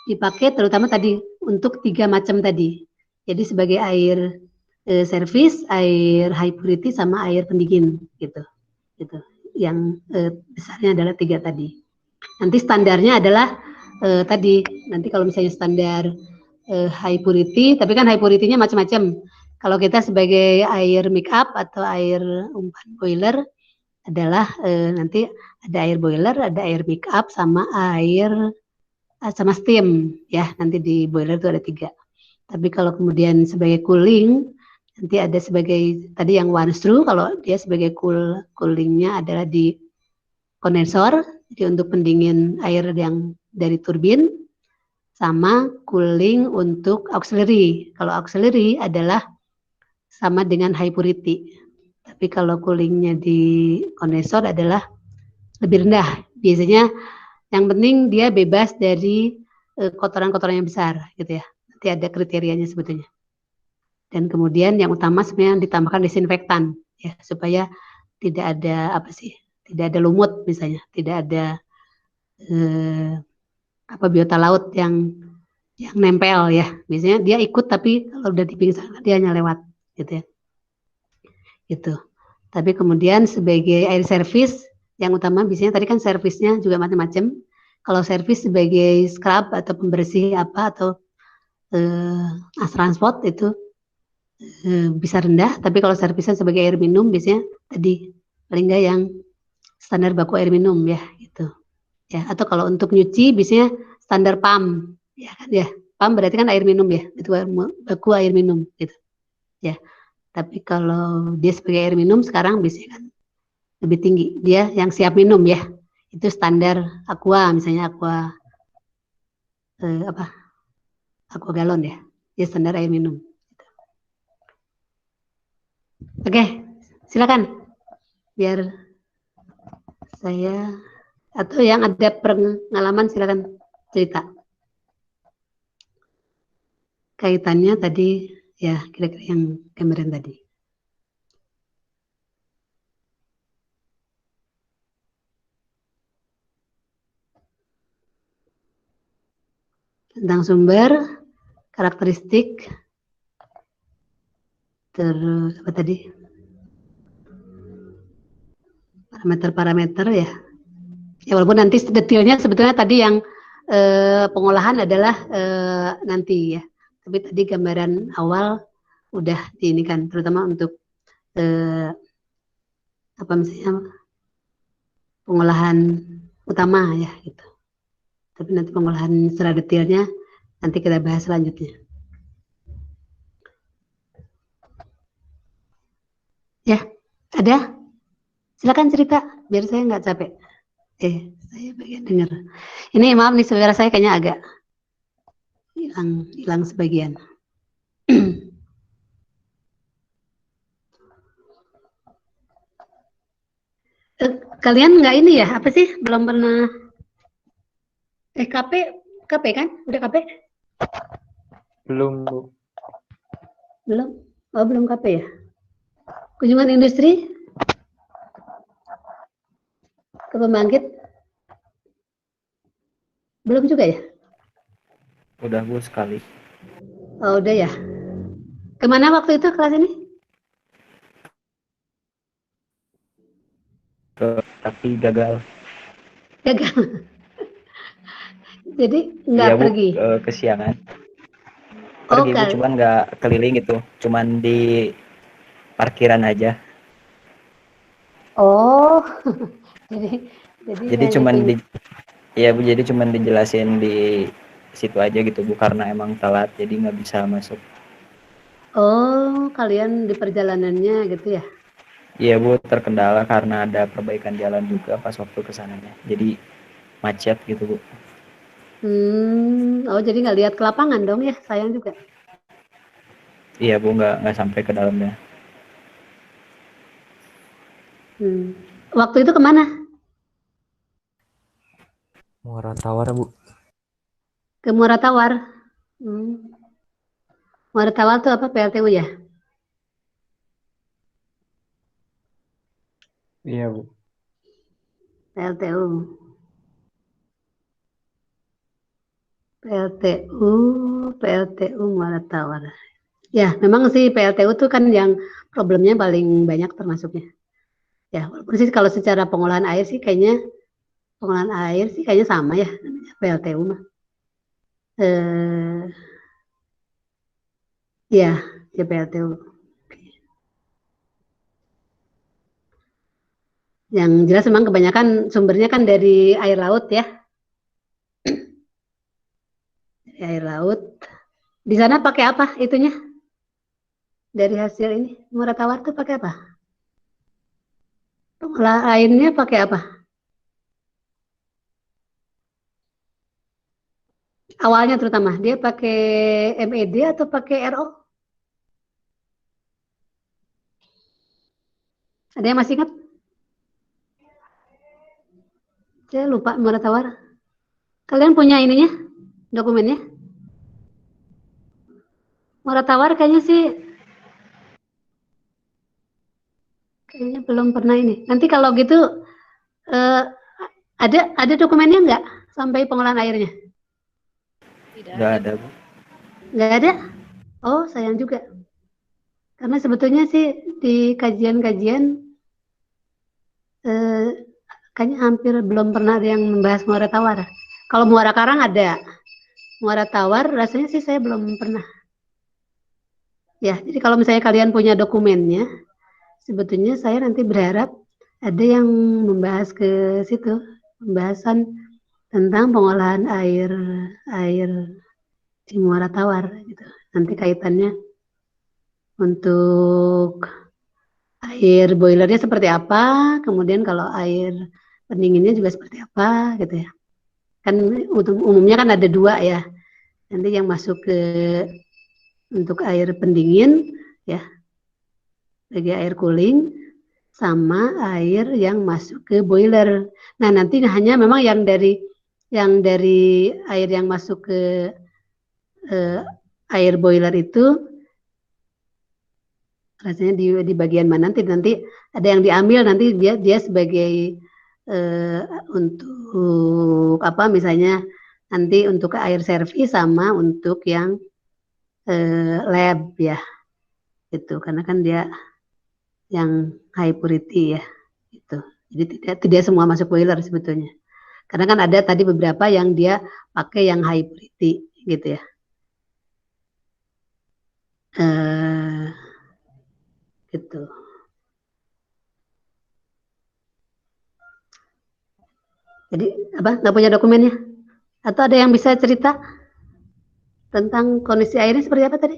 Dipakai terutama tadi untuk 3 macam tadi. Jadi sebagai air servis, air high purity sama air pendingin gitu. Yang besarnya adalah 3 tadi. Nanti standarnya adalah tadi nanti kalau misalnya standar high purity, tapi kan high purity-nya macam-macam. Kalau kita sebagai air make up atau air umpan boiler adalah nanti ada air boiler, ada air make up sama air sama steam ya. Nanti di boiler itu ada 3. Tapi kalau kemudian sebagai cooling nanti ada sebagai tadi yang one screw, kalau dia sebagai coolingnya adalah di kondensor, jadi untuk pendingin air yang dari turbin, sama cooling untuk auxiliary. Kalau auxiliary adalah sama dengan high purity. Tapi kalau coolingnya di kondensor adalah lebih rendah. Biasanya yang penting dia bebas dari kotoran-kotoran yang besar, gitu ya. Nanti ada kriterianya sebetulnya. Dan kemudian yang utama sebenarnya ditambahkan desinfektan, ya, supaya tidak ada tidak ada lumut misalnya, tidak ada biota laut yang nempel ya. Biasanya dia ikut tapi kalau udah di pinggir sana dia hanya lewat, gitu ya. Gitu. Tapi kemudian sebagai air servis yang utama biasanya tadi kan servisnya juga macam-macam. Kalau servis sebagai scrub atau pembersih atau transport itu bisa rendah, tapi kalau servisnya sebagai air minum biasanya tadi paling enggak yang standar baku air minum ya gitu. Ya, atau kalau untuk nyuci biasanya standar PAM ya kan ya. PAM berarti kan air minum ya, itu baku air minum gitu. Ya. Tapi kalau dia sebagai air minum sekarang biasanya kan lebih tinggi. Dia yang siap minum ya. Itu standar aqua misalnya aqua aqua galon ya. Dia standar air minum. Oke, silakan. Biar saya atau yang ada pengalaman silakan cerita. Kaitannya tadi ya kira-kira yang kemarin tadi. Tentang sumber, karakteristik, terus apa tadi? Parameter-parameter ya. Ya walaupun nanti detailnya sebetulnya tadi yang pengolahan adalah nanti ya. Tapi tadi gambaran awal udah diinikan, terutama untuk misalnya pengolahan utama ya gitu. Tapi nanti pengolahan secara detailnya nanti kita bahas selanjutnya. Ya, ada? Silakan cerita biar saya nggak capek. Saya bagian dengar. Ini maaf nih suara saya kayaknya agak hilang sebagian. Kalian nggak ini ya? Apa sih? Belum pernah. KP kan? Udah KP? Belum, Bu. Belum? Oh, belum KP ya? Kunjungan industri? Ke pembangkit? Belum juga ya? Udah Bu sekali. Oh, udah ya. Kemana waktu itu kelas ini? Tapi gagal. Gagal. Jadi nggak Iya Bu, pergi. kesiangan. Oh, Pergi Bu, cuman nggak keliling gitu. Cuman di parkiran aja. oh, jadi jadi Jadi hanya cuman tinggal. iya Bu, jadi cuman dijelasin di situ aja gitu Bu, karena emang telat jadi nggak bisa masuk. Oh, kalian di perjalanannya gitu ya? Iya Bu, terkendala karena ada perbaikan jalan juga pas waktu kesananya. Jadi macet gitu Bu. Oh jadi nggak lihat ke lapangan dong ya? Sayang juga. Iya Bu, nggak sampai ke dalamnya. Waktu itu kemana? Muara Tawar Bu. Ke Muara Tawar. Muara Tawar tuh apa? PLTU ya? Iya Bu. PLTU. PLTU, PLTU Muara Tawar. Ya, memang sih PLTU tuh kan yang problemnya paling banyak termasuknya. Ya, walaupun sih kalau secara pengolahan air sih kayaknya sama ya namanya PLTU mah. Eh, ya, ya PLTU. Yang jelas memang kebanyakan sumbernya kan dari air laut ya, dari air laut. Di sana pakai apa itunya? Dari hasil ini, Muara Tawar tuh pakai apa? Pengolah airnya pakai apa? Awalnya terutama dia pakai MED atau pakai RO? Ada yang masih ingat? Saya lupa Muara Tawar. Kalian punya ininya? Dokumennya? Muara Tawar kayaknya belum pernah ini. Nanti kalau gitu eh, ada dokumennya nggak sampai pengolahan airnya? Tidak Nggak ada, ada Bu. Bu. Nggak ada? Oh, sayang juga. Karena sebetulnya sih di kajian-kajian eh, kayaknya hampir belum pernah ada yang membahas Muara Tawar. Kalau Muara Karang ada, Muara Tawar rasanya sih saya belum pernah. Ya, jadi kalau misalnya kalian punya dokumennya, sebetulnya saya nanti berharap ada yang membahas ke situ, pembahasan tentang pengolahan air air di Muara Tawar gitu. Nanti kaitannya untuk air boilernya seperti apa, kemudian kalau air pendinginnya juga seperti apa gitu ya. Kan umumnya kan ada dua ya. Nanti yang masuk ke untuk air pendingin ya, sebagai air cooling sama air yang masuk ke boiler. Nah, nanti hanya memang yang dari air yang masuk ke eh, air boiler itu rasanya di bagian mana nanti ada yang diambil nanti dia sebagai eh, untuk apa misalnya nanti untuk air servis sama untuk yang lab ya itu karena kan dia yang high purity ya itu jadi tidak semua masuk boiler sebetulnya karena kan ada tadi beberapa yang dia pakai yang high purity gitu ya eh, gitu jadi apa nggak punya dokumennya atau ada yang bisa cerita tentang kondisi airnya seperti apa tadi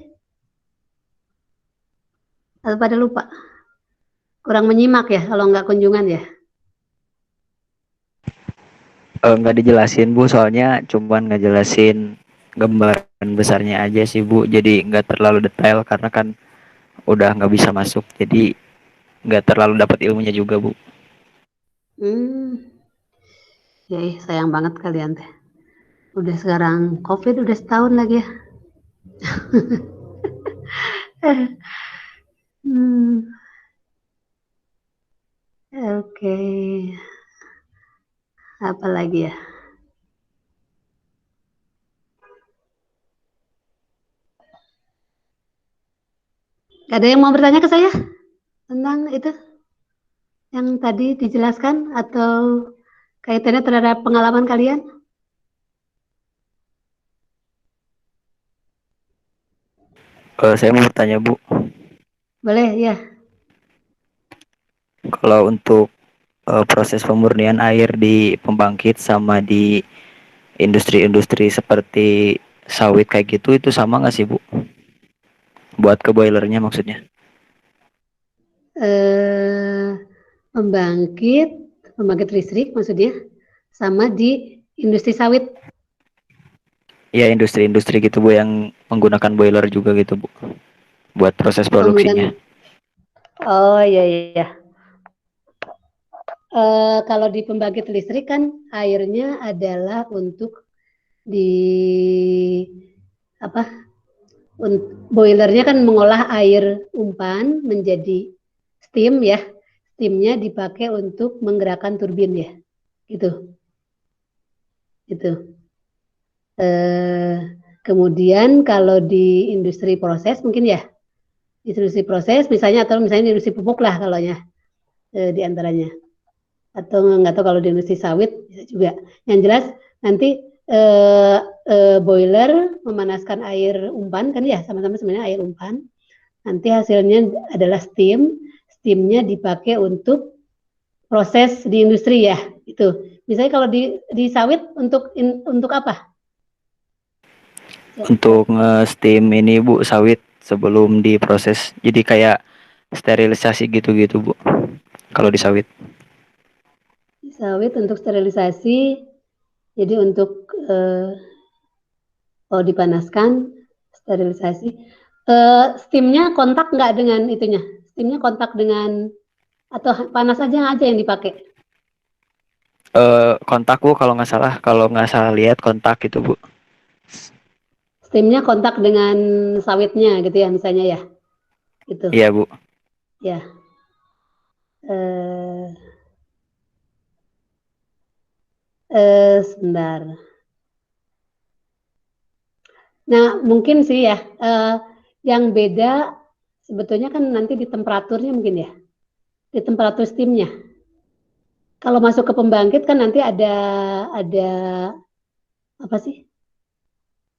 atau pada lupa kurang menyimak ya kalau nggak kunjungan ya. Nggak dijelasin Bu, soalnya cuman ngejelasin gambaran besarnya aja sih Bu. Jadi nggak terlalu detail karena kan udah nggak bisa masuk. Jadi nggak terlalu dapat ilmunya juga Bu. Hmm, ya sayang banget kalian teh. Udah sekarang COVID udah setahun lagi ya. Hmm, oke. Apa lagi ya? Ada yang mau bertanya ke saya tentang itu yang tadi dijelaskan atau kaitannya terhadap pengalaman kalian? Saya mau bertanya Bu, Boleh ya. kalau untuk proses pemurnian air di pembangkit sama di industri-industri seperti sawit kayak gitu itu sama nggak sih Bu? Buat ke boilernya maksudnya? Eh, pembangkit, pembangkit listrik maksudnya, sama di industri sawit. Ya industri-industri gitu Bu yang menggunakan boiler juga gitu Bu, buat proses produksinya. Oh iya iya. Kalau di pembangkit listrik kan airnya adalah untuk di apa? Boilernya kan mengolah air umpan menjadi steam ya. Steamnya dipakai untuk menggerakkan turbin ya. Gitu. Gitu. Kemudian kalau di industri proses mungkin ya, industri proses misalnya atau misalnya di industri pupuk lah kalau ya di antaranya. Atau nggak tahu kalau di industri sawit bisa juga. Yang jelas nanti boiler memanaskan air umpan kan ya, sama-sama sebenarnya air umpan. Nanti hasilnya adalah steam. Steamnya dipakai untuk proses di industri ya, itu. Misalnya kalau di sawit untuk apa? Untuk nge-steam ini Bu sawit sebelum diproses. Jadi kayak sterilisasi gitu-gitu Bu. Kalau di sawit. Di sawit untuk sterilisasi, jadi untuk dipanaskan, sterilisasi. Steamnya kontak nggak dengan itunya? Steamnya kontak dengan atau panas aja yang dipakai? Kontak Bu kalau nggak salah lihat kontak gitu Bu. Steamnya kontak dengan sawitnya gitu ya misalnya ya, gitu. Iya Bu. Ya. Sebentar. Nah mungkin sih ya, yang beda sebetulnya kan nanti di temperaturnya mungkin ya, di temperatur steamnya. Kalau masuk ke pembangkit kan nanti ada apa sih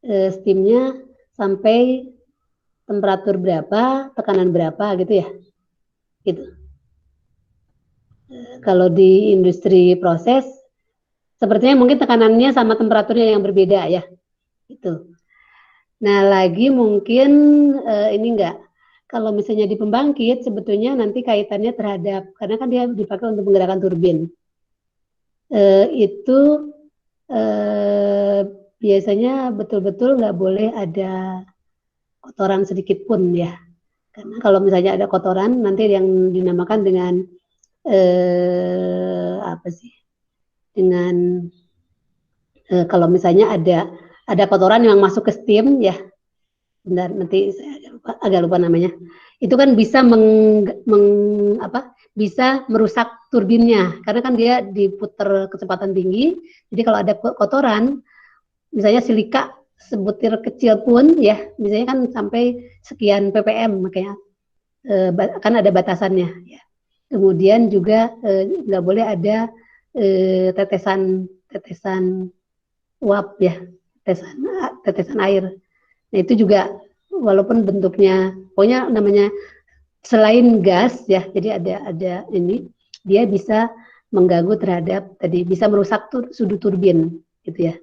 steamnya sampai temperatur berapa, tekanan berapa gitu ya, gitu. Kalau di industri proses, sepertinya mungkin tekanannya sama temperaturnya yang berbeda ya, itu. Nah lagi mungkin ini enggak. Kalau misalnya di pembangkit, sebetulnya nanti kaitannya terhadap, karena kan dia dipakai untuk menggerakkan turbin. Itu biasanya betul-betul nggak boleh ada kotoran sedikit pun ya. Karena kalau misalnya ada kotoran, nanti yang dinamakan dengan apa sih? Dengan kalau misalnya ada kotoran yang masuk ke steam ya, benar nanti saya agak lupa namanya. Itu kan bisa bisa merusak turbinnya karena kan dia diputar kecepatan tinggi. Jadi kalau ada kotoran, misalnya silika sebutir kecil pun ya, misalnya kan sampai sekian ppm makanya kan ada batasannya ya. Kemudian juga nggak boleh ada tetesan uap ya, tetesan air. Nah itu juga walaupun bentuknya, pokoknya namanya selain gas ya, jadi ada ini dia bisa mengganggu terhadap tadi bisa merusak sudut turbin gitu ya.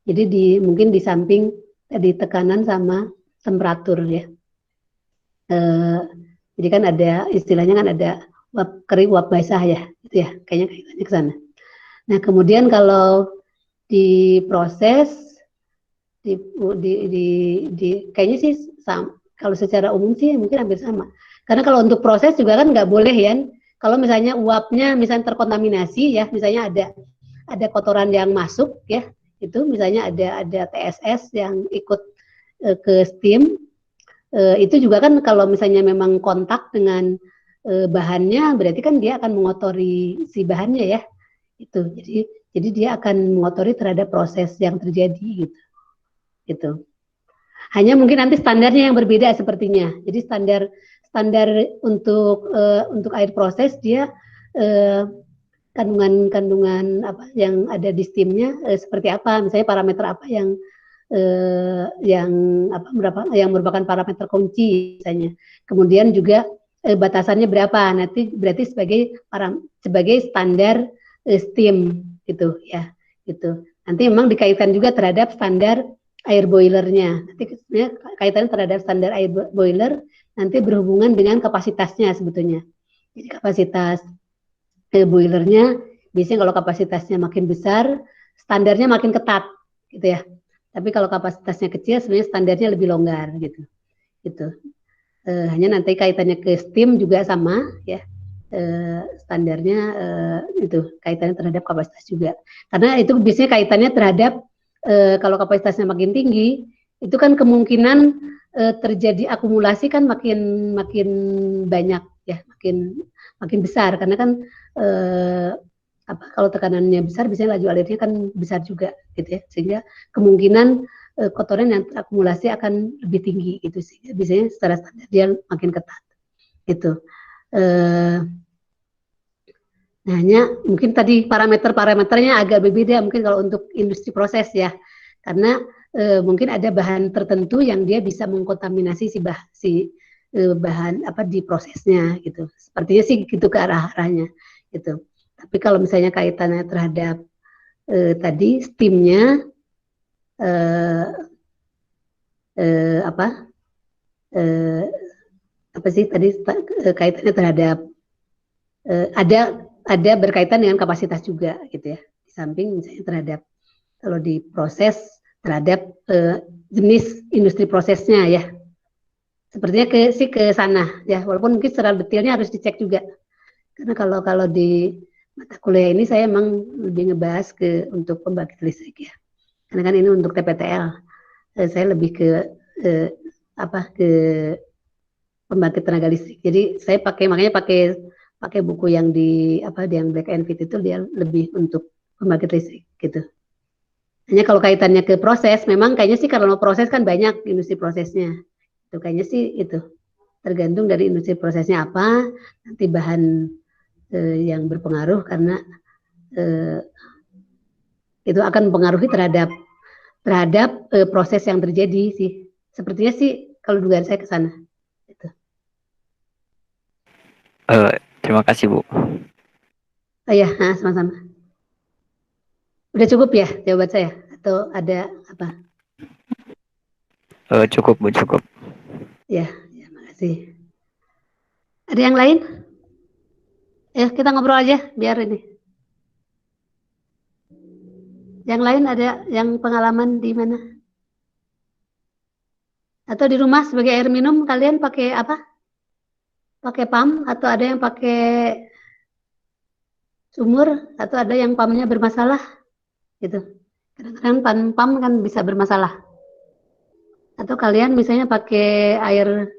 Jadi mungkin di samping tadi tekanan sama temperatur ya. Jadi kan ada istilahnya kan ada uap kering, uap basah ya, gitu ya. Kayaknya kaitannya ke sana. Nah kemudian kalau diproses kayaknya sih sama. Kalau secara umum sih mungkin hampir sama. Karena kalau untuk proses juga kan nggak boleh ya. Kalau misalnya uapnya misalnya terkontaminasi ya, misalnya ada kotoran yang masuk ya, itu misalnya ada TSS yang ikut ke steam, itu juga kan kalau misalnya memang kontak dengan bahannya, berarti kan dia akan mengotori si bahannya ya. Itu. Jadi dia akan mengotori terhadap proses yang terjadi gitu. Gitu. Hanya mungkin nanti standarnya yang berbeda sepertinya. Jadi standar untuk air proses dia kandungan apa yang ada di steamnya seperti apa, misalnya parameter apa yang merupakan parameter kunci misalnya. Kemudian juga batasannya berapa, nanti berarti sebagai standar steam gitu ya, gitu. Nanti memang dikaitkan juga terhadap standar air boilernya. Nanti kaitannya terhadap standar air boiler nanti berhubungan dengan kapasitasnya sebetulnya. Jadi kapasitas boilernya biasanya kalau kapasitasnya makin besar, standarnya makin ketat gitu ya. Tapi kalau kapasitasnya kecil sebenarnya standarnya lebih longgar gitu. Gitu. Hanya nanti kaitannya ke steam juga sama ya. Standarnya itu kaitannya terhadap kapasitas juga. Karena itu biasanya kaitannya terhadap kalau kapasitasnya makin tinggi, itu kan kemungkinan terjadi akumulasi kan makin banyak ya, makin besar karena kan kalau tekanannya besar biasanya laju alirnya kan besar juga gitu ya, sehingga kemungkinan kotoran yang terakumulasi akan lebih tinggi gitu sih, biasanya secara standar dia makin ketat gitu. Nah, hanya mungkin tadi parameternya agak berbeda mungkin kalau untuk industri proses ya, karena mungkin ada bahan tertentu yang dia bisa mengkontaminasi si bahan apa di prosesnya gitu. Sepertinya sih gitu ke arahnya gitu. Tapi kalau misalnya kaitannya terhadap tadi steamnya apa sih tadi kaitannya terhadap ada berkaitan dengan kapasitas juga gitu ya. Di samping misalnya terhadap kalau diproses terhadap jenis industri prosesnya ya. Sepertinya ke sana ya, walaupun mungkin secara detailnya harus dicek juga. Karena kalau di mata kuliah ini saya emang lebih ngebahas untuk pembangkit listrik ya. Karena kan ini untuk TPTL. Saya lebih ke pembangkit tenaga listrik. Jadi saya makanya pakai buku yang yang Black and White itu dia lebih untuk pembangkit listrik gitu. Hanya kalau kaitannya ke proses, memang kayaknya sih kalau proses kan banyak industri prosesnya. Itu kayaknya sih itu tergantung dari industri prosesnya apa, nanti bahan yang berpengaruh karena itu akan mempengaruhi terhadap proses yang terjadi sih. Sepertinya sih kalau dugaan saya ke sana. Gitu. Terima kasih Bu. Oh ya, sama-sama. Udah cukup ya jawaban saya? Atau ada apa? Cukup Bu, cukup. Ya, makasih. Ada yang lain? Ya, kita ngobrol aja biar ini. Yang lain ada yang pengalaman di mana? Atau di rumah sebagai air minum kalian pakai apa? Pakai pam atau ada yang pakai sumur atau ada yang pamnya bermasalah? Gitu. Kadang-kadang pam kan bisa bermasalah. Atau kalian misalnya pakai air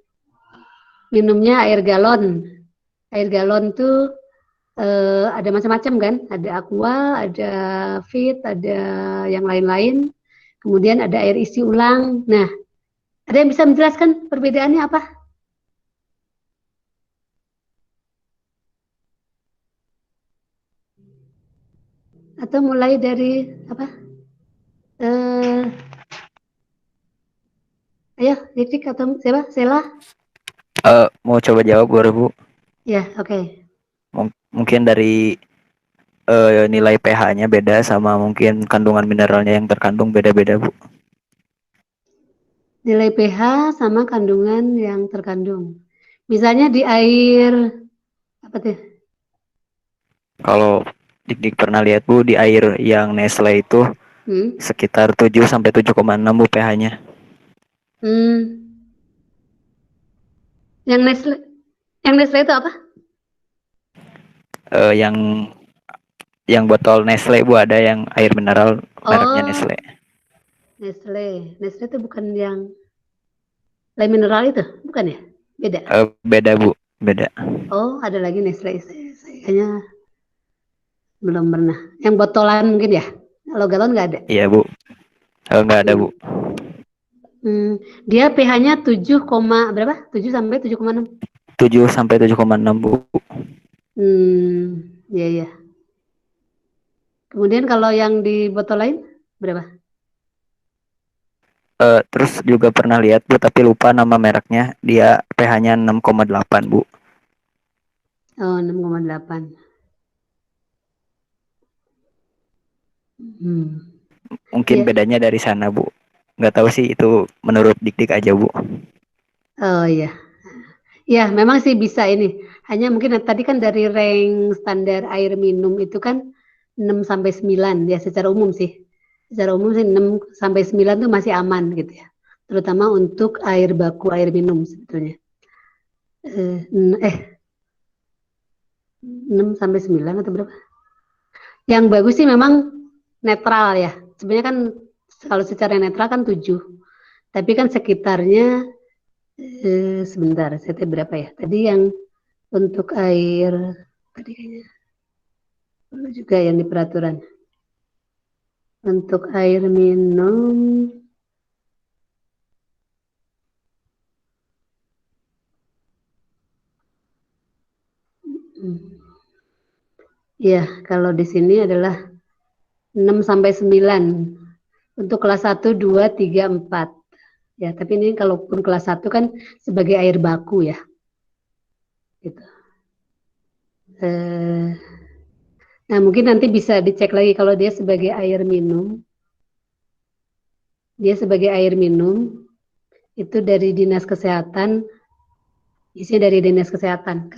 minumnya air galon. Air galon tuh ada macam-macam kan, ada aqua, ada fit, ada yang lain-lain. Kemudian ada air isi ulang. Nah, ada yang bisa menjelaskan perbedaannya apa? Atau mulai dari apa? Ayo, Dik atau siapa? Sela? Mau coba jawab baru Bu. Ya, oke. Mungkin dari nilai pH-nya beda sama mungkin kandungan mineralnya yang terkandung beda-beda Bu. Nilai pH sama kandungan yang terkandung. Misalnya di air apa tuh? Kalau Dik pernah lihat Bu, di air yang Nestle itu sekitar 7 sampai 7,6 Bu pH-nya. Yang Nestle itu apa? Yang botol Nestle Bu, ada yang air mineral mereknya Nestle. Nestle itu bukan yang air mineral itu, bukan ya? Beda. Beda Bu, beda. Oh, ada lagi Nestle. Saya kayaknya Belum pernah. Yang botolan mungkin ya? Kalau galon nggak ada. Iya Bu. Nggak ada Bu. Dia pH-nya 7, berapa? 7 sampai 7,6. 7 sampai 7,6 Bu. Iya ya. Kemudian kalau yang di botol lain berapa? Terus juga pernah lihat Bu, tapi lupa nama mereknya. Dia pH-nya 6,8 Bu. Oh, 6,8. Mungkin Iya. bedanya dari sana Bu. Nggak tahu sih, itu menurut Dik-Dik aja Bu. Oh iya. Ya, memang sih bisa ini. Hanya mungkin tadi kan dari rank standar air minum itu kan 6 sampai 9 ya secara umum sih. Secara umum sih 6 sampai 9 tuh masih aman gitu ya. Terutama untuk air baku air minum sebetulnya. 6 sampai 9 atau berapa? Yang bagus sih memang netral ya. Sebenarnya kan kalau secara netral kan 7. Tapi kan sekitarnya sebentar, saya tahu berapa ya? Tadi yang untuk air tadi kayaknya perlu juga yang di peraturan. Untuk air minum ya, kalau di sini adalah 6 sampai 9 untuk kelas 1, 2, 3, 4. Ya, tapi ini kalaupun kelas 1 kan sebagai air baku ya. Gitu. Nah, mungkin nanti bisa dicek lagi kalau dia sebagai air minum. Dia sebagai air minum itu dari Dinas Kesehatan, isinya dari Dinas Kesehatan.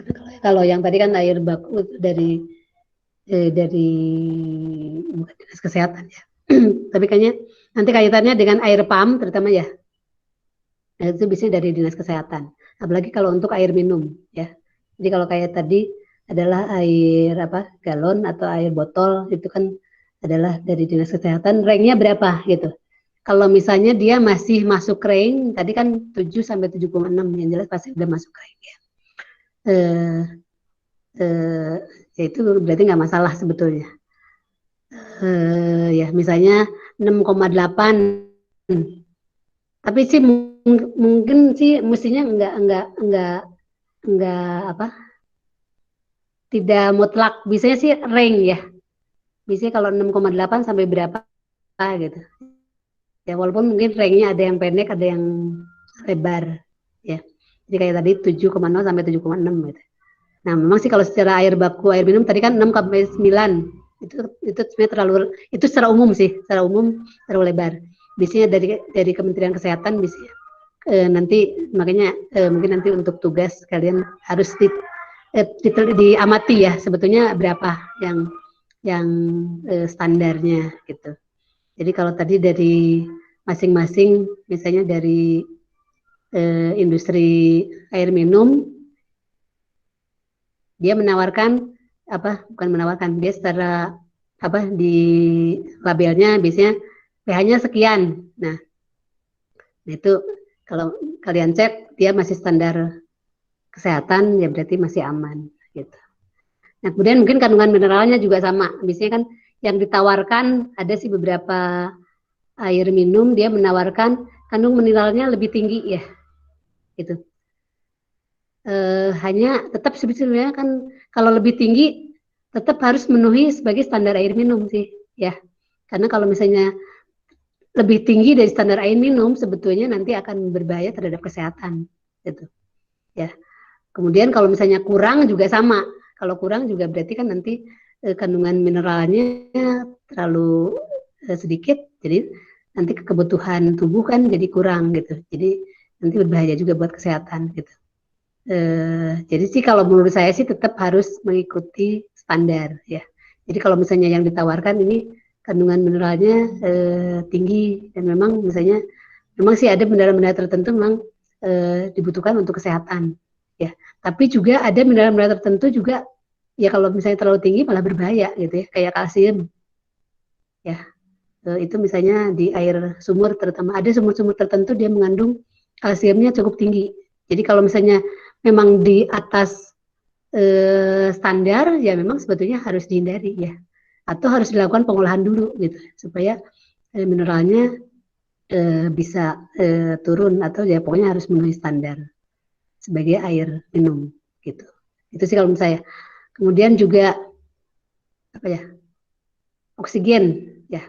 Kalau yang tadi kan air baku dari bukan Dinas Kesehatan ya. Tapi kayaknya nanti kaitannya dengan air pump terutama ya. Nah, itu biasanya dari Dinas Kesehatan. Apalagi kalau untuk air minum ya. Jadi kalau kayak tadi adalah air apa galon atau air botol itu kan adalah dari Dinas Kesehatan. Ranknya berapa gitu. Kalau misalnya dia masih masuk rank, tadi kan 7 sampai 7,6 yang jelas pasti udah masuk rank ya. Ya itu berarti nggak masalah sebetulnya. Ya misalnya 6,8. Tapi sih mungkin sih mestinya enggak apa? Tidak mutlak. Biasanya sih rank ya. Biasanya kalau 6,8 sampai berapa gitu. Ya walaupun mungkin ranknya ada yang pendek, ada yang lebar ya. Jadi kayak tadi 7,0 sampai 7,6 gitu. Nah, memang sih kalau secara air baku air minum tadi kan 6 sampai 9. Itu sebenarnya terlalu itu secara umum sih, secara umum terlalu lebar. Biasanya dari Kementerian Kesehatan bisa nanti makanya mungkin nanti untuk tugas kalian harus diamati ya sebetulnya berapa yang standarnya gitu. Jadi kalau tadi dari masing-masing misalnya dari industri air minum dia menawarkan apa bukan menawarkan dia secara apa di labelnya biasanya pH-nya sekian. Nah, itu kalau kalian cek dia masih standar kesehatan ya berarti masih aman gitu. Nah, kemudian mungkin kandungan mineralnya juga sama. Biasanya kan yang ditawarkan ada sih beberapa air minum dia menawarkan kandung mineralnya lebih tinggi ya. Gitu. Hanya tetap sebetulnya kan kalau lebih tinggi tetap harus memenuhi sebagai standar air minum sih ya. Karena kalau misalnya lebih tinggi dari standar air minum sebetulnya nanti akan berbahaya terhadap kesehatan gitu ya. Kemudian kalau misalnya kurang juga sama. Kalau kurang juga berarti kan nanti kandungan mineralnya terlalu sedikit, jadi nanti kebutuhan tubuh kan jadi kurang gitu. Jadi nanti berbahaya juga buat kesehatan gitu. Jadi sih kalau menurut saya sih tetap harus mengikuti standar ya. Jadi kalau misalnya yang ditawarkan ini kandungan mineralnya tinggi dan memang misalnya memang sih ada mineral-mineral tertentu memang dibutuhkan untuk kesehatan ya. Tapi juga ada mineral-mineral tertentu juga ya kalau misalnya terlalu tinggi malah berbahaya gitu ya, kayak kalsium ya. Itu misalnya di air sumur terutama ada sumur-sumur tertentu dia mengandung kalsiumnya cukup tinggi. Jadi kalau misalnya memang di atas standar ya memang sebetulnya harus dihindari ya. atau harus dilakukan pengolahan dulu gitu supaya mineralnya bisa turun atau ya pokoknya harus memenuhi standar sebagai air minum gitu. Itu sih kalau menurut saya. Kemudian juga apa ya? Oksigen ya.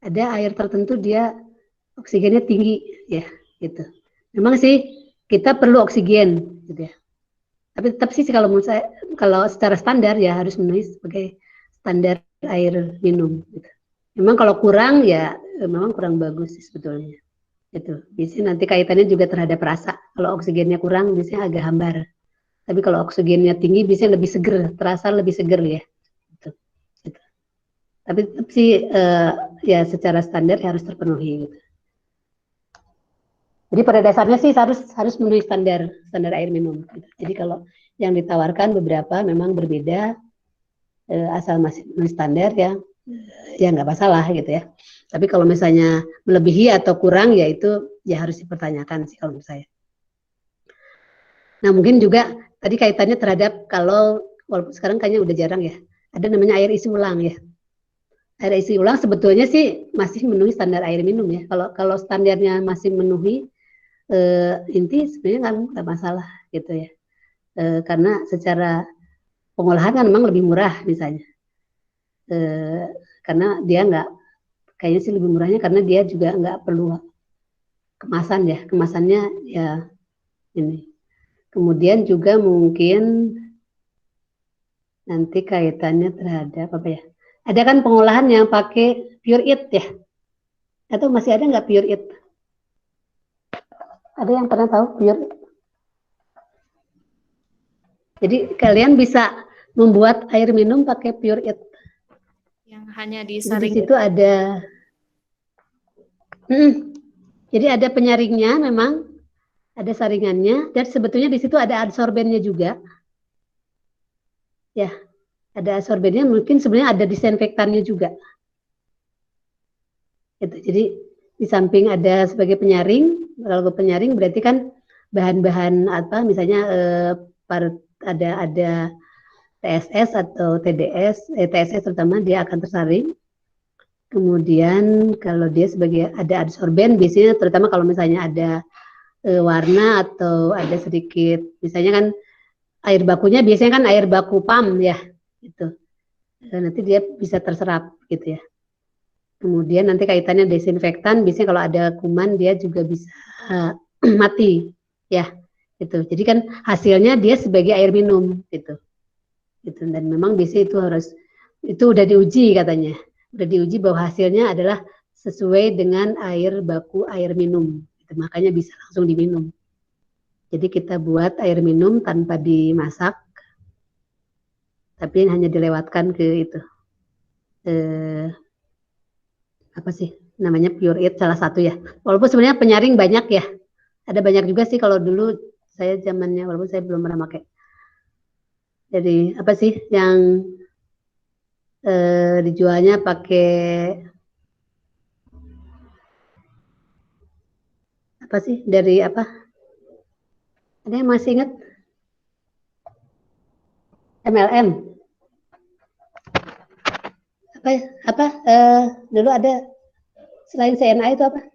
Ada air tertentu dia oksigennya tinggi ya gitu. Memang sih kita perlu oksigen gitu ya. Tapi tetap sih kalau menurut saya kalau secara standar ya harus memenuhi sebagai standar air minum gitu. Memang kalau kurang ya memang kurang bagus sih sebetulnya. Itu biasanya nanti kaitannya juga terhadap rasa. Kalau oksigennya kurang biasanya agak hambar. Tapi kalau oksigennya tinggi biasanya lebih seger, terasa lebih seger ya. Gitu. Gitu. Tapi tetap sih ya secara standar harus terpenuhi. Gitu. Jadi pada dasarnya sih harus memenuhi standar air minum. Gitu. Jadi kalau yang ditawarkan beberapa memang berbeda asal masih memenuhi standar ya nggak masalah gitu ya. Tapi kalau misalnya melebihi atau kurang ya itu ya harus dipertanyakan sih kalau menurut saya. Nah mungkin juga tadi kaitannya terhadap kalau walaupun sekarang kayaknya udah jarang ya, ada namanya air isi ulang ya. Air isi ulang sebetulnya sih masih memenuhi standar air minum ya. Kalau standarnya masih memenuhi inti sebenarnya kan nggak masalah gitu ya. Karena secara pengolahan kan memang lebih murah misalnya. Karena dia nggak kayaknya sih lebih murahnya karena dia juga nggak perlu kemasan ya. Kemasannya ya ini. Kemudian juga mungkin nanti kaitannya terhadap apa ya? Ada kan pengolahan yang pakai pure it ya? Atau masih ada nggak pure it? Ada yang pernah tahu pure it? Jadi kalian bisa membuat air minum pakai pure it. Yang hanya Di disaring. situ ada, jadi ada penyaringnya memang, ada saringannya, dan sebetulnya di situ ada adsorbennya juga. Ya, ada adsorbennya, mungkin sebenarnya ada disinfektannya juga. Gitu. Jadi di samping ada sebagai penyaring, kalau penyaring berarti kan bahan-bahan apa, misalnya ada TSS atau TDS, TSS terutama dia akan tersaring. Kemudian kalau dia sebagai ada adsorben, biasanya terutama kalau misalnya ada warna atau ada sedikit, misalnya kan air bakunya biasanya kan air baku PAM ya, gitu. Nanti dia bisa terserap gitu ya. Kemudian nanti kaitannya desinfektan, biasanya kalau ada kuman dia juga bisa mati ya, gitu. Jadi kan hasilnya dia sebagai air minum gitu. Gitu. Dan memang biasanya itu udah diuji katanya, udah diuji bahwa hasilnya adalah sesuai dengan air baku air minum, gitu. Makanya bisa langsung diminum. Jadi kita buat air minum tanpa dimasak, tapi hanya dilewatkan ke itu apa sih namanya pure it salah satu ya. Walaupun sebenarnya penyaring banyak ya, ada banyak juga sih kalau dulu saya zamannya, walaupun saya belum pernah pakai. Jadi apa sih yang dijualnya pakai apa sih dari apa? Ada yang masih ingat? MLM. Apa dulu ada selain CNA itu apa?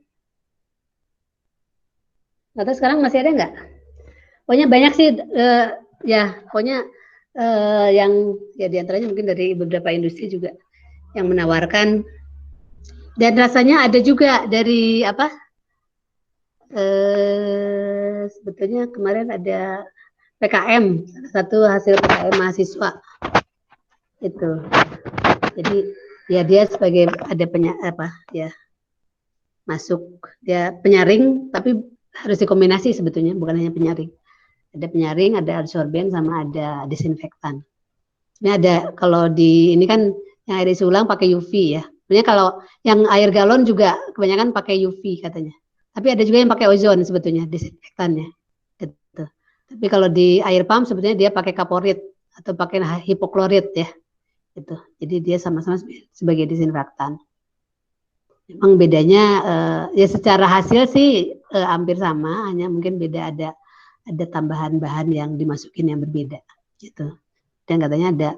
Atau sekarang masih ada nggak? Pokoknya banyak sih ya, pokoknya yang ya diantaranya mungkin dari beberapa industri juga yang menawarkan, dan rasanya ada juga dari apa? Sebetulnya kemarin ada PKM, salah satu hasil PKM mahasiswa itu. Jadi ya dia sebagai ada apa ya masuk dia penyaring, tapi harus dikombinasi sebetulnya, bukan hanya penyaring. Ada penyaring, ada adsorben, sama ada desinfektan. Ini ada kalau di ini kan yang air isi ulang pakai UV ya. Sebenarnya kalau yang air galon juga kebanyakan pakai UV katanya. Tapi ada juga yang pakai ozon sebetulnya desinfektannya. Gitu. Tapi kalau di air pump sebetulnya dia pakai kaporit atau pakai hipoklorit ya. Gitu. Jadi dia sama-sama sebagai desinfektan. Memang bedanya ya secara hasil sih hampir sama, hanya mungkin beda ada tambahan bahan yang dimasukin yang berbeda gitu. Dan katanya ada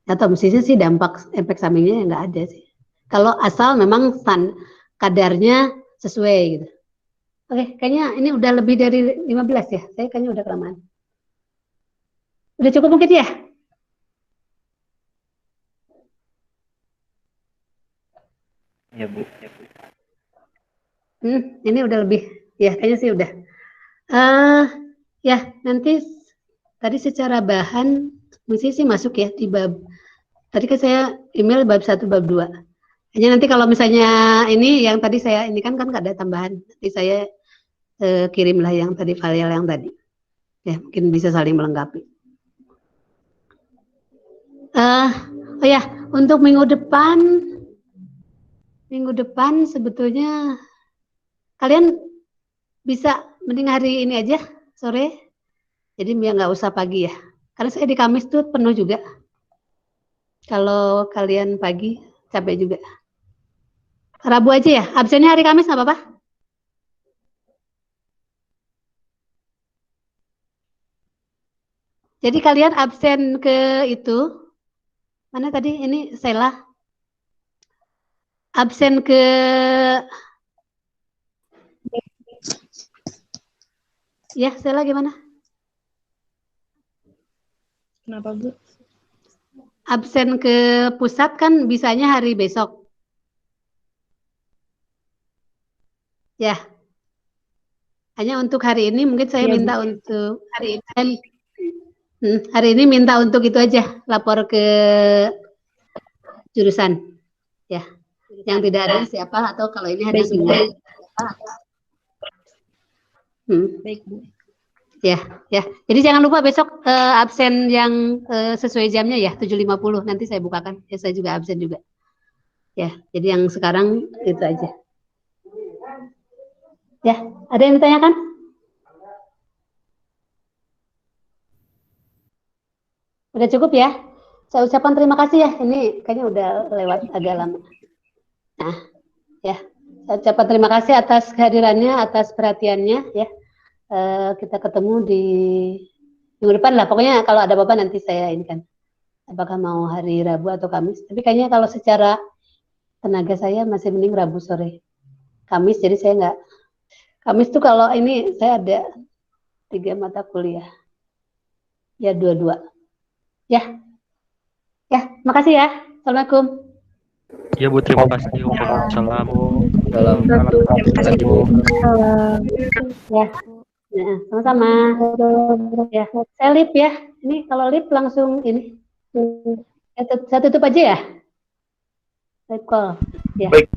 Atau mestinya sih efek sampingnya nggak ada sih. Kalau asal memang kadarnya sesuai gitu. Oke, kayaknya ini udah lebih dari 15 ya. Saya kayaknya udah kelamaan. Udah cukup mungkin ya? Ya Bu. Ini udah lebih. Ya, kayaknya sih udah. Ya, nanti tadi secara bahan mesti sih masuk ya di bab. Tadi kan saya email bab 1, bab 2. Hanya nanti kalau misalnya ini yang tadi saya ini kan nggak ada tambahan. Nanti saya kirimlah yang tadi file yang tadi. Ya, mungkin bisa saling melengkapi. Oh ya, untuk minggu depan sebetulnya kalian bisa mending hari ini aja sore. Jadi biar nggak usah pagi ya. Karena saya di Kamis tuh penuh juga. Kalau kalian pagi capek juga. Rabu aja ya. Absennya hari Kamis nggak apa-apa? Jadi kalian absen ke itu, mana tadi ini Sela, absen ke ya Sela gimana? Kenapa, Bu? Absen ke pusat kan bisanya hari besok. Ya. Hanya untuk hari ini mungkin saya Iya, Bu. minta untuk hari ini minta untuk itu aja, lapor ke jurusan. Ya. Yang tidak ada siapa atau kalau ini ada Baik, Bu. semua. Baik, Bu. Ya, ya. Jadi jangan lupa besok absen yang sesuai jamnya ya, 7.50. Nanti saya bukakan. Ya, saya juga absen juga. Ya, jadi yang sekarang itu aja. Ya, ada yang ditanyakan? Udah cukup ya? Saya ucapkan terima kasih ya. Ini kayaknya udah lewat agak lama. Nah, ya. Saya ucapkan terima kasih atas kehadirannya, atas perhatiannya ya. Kita ketemu di minggu depan lah. Pokoknya kalau ada apa-apa nanti saya ini kan. Apakah mau hari Rabu atau Kamis. Tapi kayaknya kalau secara tenaga saya masih mending Rabu sore. Kamis, jadi saya nggak. Kamis tuh kalau ini saya ada 3 mata kuliah. Ya, 2. Ya. Ya, makasih ya. Assalamualaikum. Ya Bu, terima kasih. Waalaikumsalam. Salam. Terima kasih, Bu. Ya. Nah, sama-sama. Ya, saya lip ya. Ini kalau lip langsung ini. Saya tutup aja ya. Lip call. Ya. Baik.